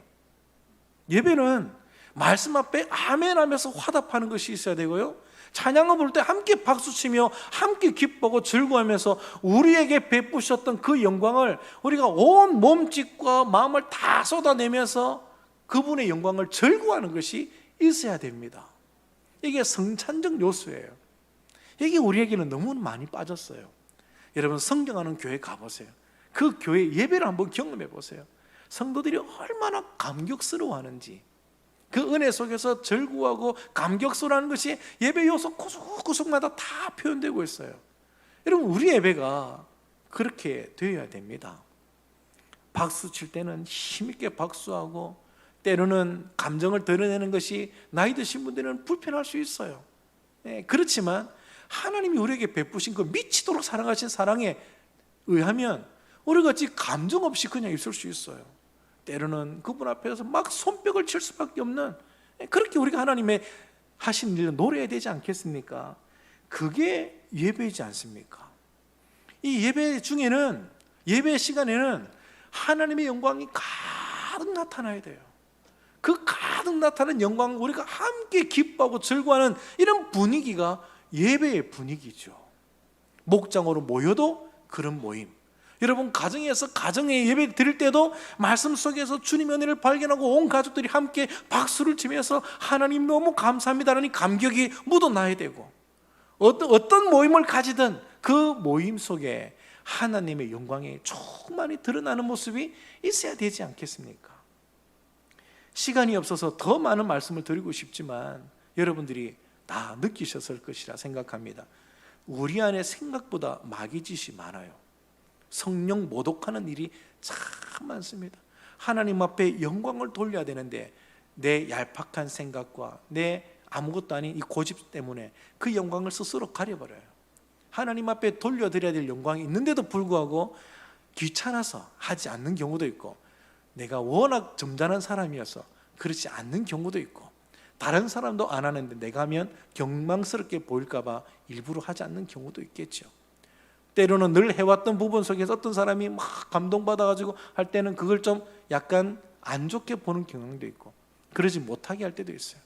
예배는 말씀 앞에 아멘 하면서 화답하는 것이 있어야 되고요, 찬양을 부를 때 함께 박수치며 함께 기뻐하고 즐거워하면서 우리에게 베푸셨던 그 영광을 우리가 온 몸짓과 마음을 다 쏟아내면서 그분의 영광을 즐거워하는 것이 있어야 됩니다. 이게 성찬적 요소예요. 이게 우리에게는 너무 많이 빠졌어요. 여러분, 성경하는 교회 가보세요. 그 교회 예배를 한번 경험해 보세요. 성도들이 얼마나 감격스러워하는지, 그 은혜 속에서 즐거워하고 감격스러워하는 것이 예배 요소 구석구석마다 다 표현되고 있어요. 여러분, 우리 예배가 그렇게 되어야 됩니다. 박수 칠 때는 힘있게 박수하고, 때로는 감정을 드러내는 것이 나이 드신 분들은 불편할 수 있어요. 그렇지만 하나님이 우리에게 베푸신 그 미치도록 사랑하신 사랑에 의하면 우리같이 감정 없이 그냥 있을 수 있어요. 때로는 그분 앞에서 막 손뼉을 칠 수밖에 없는 그렇게 우리가 하나님의 하신 일을 노려야 되지 않겠습니까? 그게 예배이지 않습니까? 이 예배 중에는, 예배 시간에는 하나님의 영광이 가득 나타나야 돼요. 그 가득 나타나는 영광, 우리가 함께 기뻐하고 즐거워하는 이런 분위기가 예배의 분위기죠. 목장으로 모여도 그런 모임, 여러분 가정에서 가정의 예배 드릴 때도 말씀 속에서 주님의 은혜를 발견하고 온 가족들이 함께 박수를 치면서 하나님 너무 감사합니다라는 감격이 묻어나야 되고, 어떤 모임을 가지든 그 모임 속에 하나님의 영광이 충만히 드러나는 모습이 있어야 되지 않겠습니까? 시간이 없어서 더 많은 말씀을 드리고 싶지만 여러분들이 다 느끼셨을 것이라 생각합니다. 우리 안에 생각보다 마귀 짓이 많아요. 성령 모독하는 일이 참 많습니다. 하나님 앞에 영광을 돌려야 되는데 내 얄팍한 생각과 내 아무것도 아닌 이 고집 때문에 그 영광을 스스로 가려버려요. 하나님 앞에 돌려드려야 될 영광이 있는데도 불구하고 귀찮아서 하지 않는 경우도 있고, 내가 워낙 점잖은 사람이어서 그렇지 않는 경우도 있고, 다른 사람도 안 하는데 내가 하면 경망스럽게 보일까 봐 일부러 하지 않는 경우도 있겠죠. 때로는 늘 해왔던 부분 속에서 어떤 사람이 막 감동받아가지고 할 때는 그걸 좀 약간 안 좋게 보는 경향도 있고, 그러지 못하게 할 때도 있어요.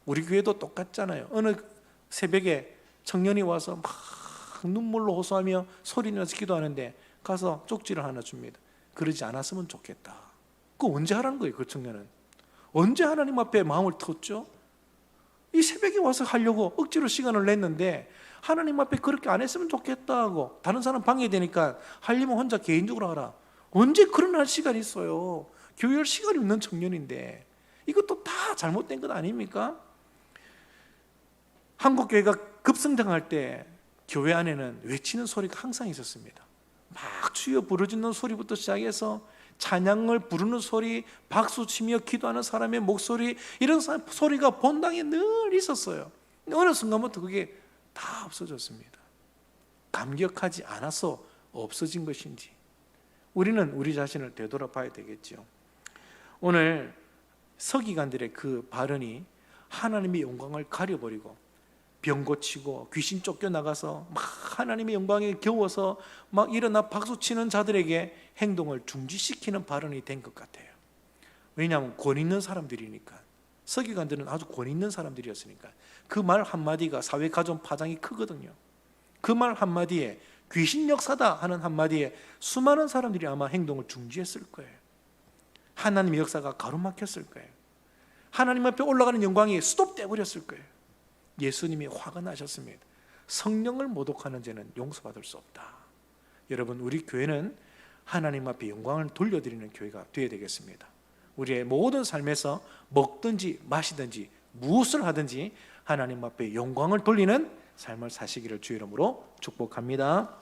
우리 교회도 똑같잖아요. 어느 새벽에 청년이 와서 막 눈물로 호소하며 소리내서 기도하는데 가서 쪽지를 하나 줍니다. 그러지 않았으면 좋겠다. 그거 언제 하라는 거예요? 그 청년은 언제 하나님 앞에 마음을 터었죠? 이 새벽에 와서 하려고 억지로 시간을 냈는데 하나님 앞에 그렇게 안 했으면 좋겠다 하고 다른 사람 방해되니까 하려면 혼자 개인적으로 하라. 언제 그런 할 시간이 있어요? 교회 할 시간이 없는 청년인데 이것도 다 잘못된 것 아닙니까? 한국 교회가 급성장할 때 교회 안에는 외치는 소리가 항상 있었습니다. 막 주여 부르짖는 소리부터 시작해서 찬양을 부르는 소리, 박수치며 기도하는 사람의 목소리, 이런 소리가 본당에 늘 있었어요. 어느 순간부터 그게 다 없어졌습니다. 감격하지 않아서 없어진 것인지 우리는 우리 자신을 되돌아봐야 되겠죠. 오늘 서기관들의 그 발언이 하나님의 영광을 가려버리고 병 고치고 귀신 쫓겨나가서 막 하나님의 영광에 겨워서 막 일어나 박수치는 자들에게 행동을 중지시키는 발언이 된 것 같아요. 왜냐하면 권 있는 사람들이니까. 서기관들은 아주 권 있는 사람들이었으니까 그 말 한마디가 사회 가정 파장이 크거든요. 그 말 한마디에 귀신 역사다 하는 한마디에 수많은 사람들이 아마 행동을 중지했을 거예요. 하나님의 역사가 가로막혔을 거예요. 하나님 앞에 올라가는 영광이 스톱돼 버렸을 거예요. 예수님이 화가 나셨습니다. 성령을 모독하는 죄는 용서받을 수 없다. 여러분, 우리 교회는 하나님 앞에 영광을 돌려드리는 교회가 되어야 되겠습니다. 우리의 모든 삶에서 먹든지 마시든지 무엇을 하든지 하나님 앞에 영광을 돌리는 삶을 사시기를 주의 이름으로 축복합니다.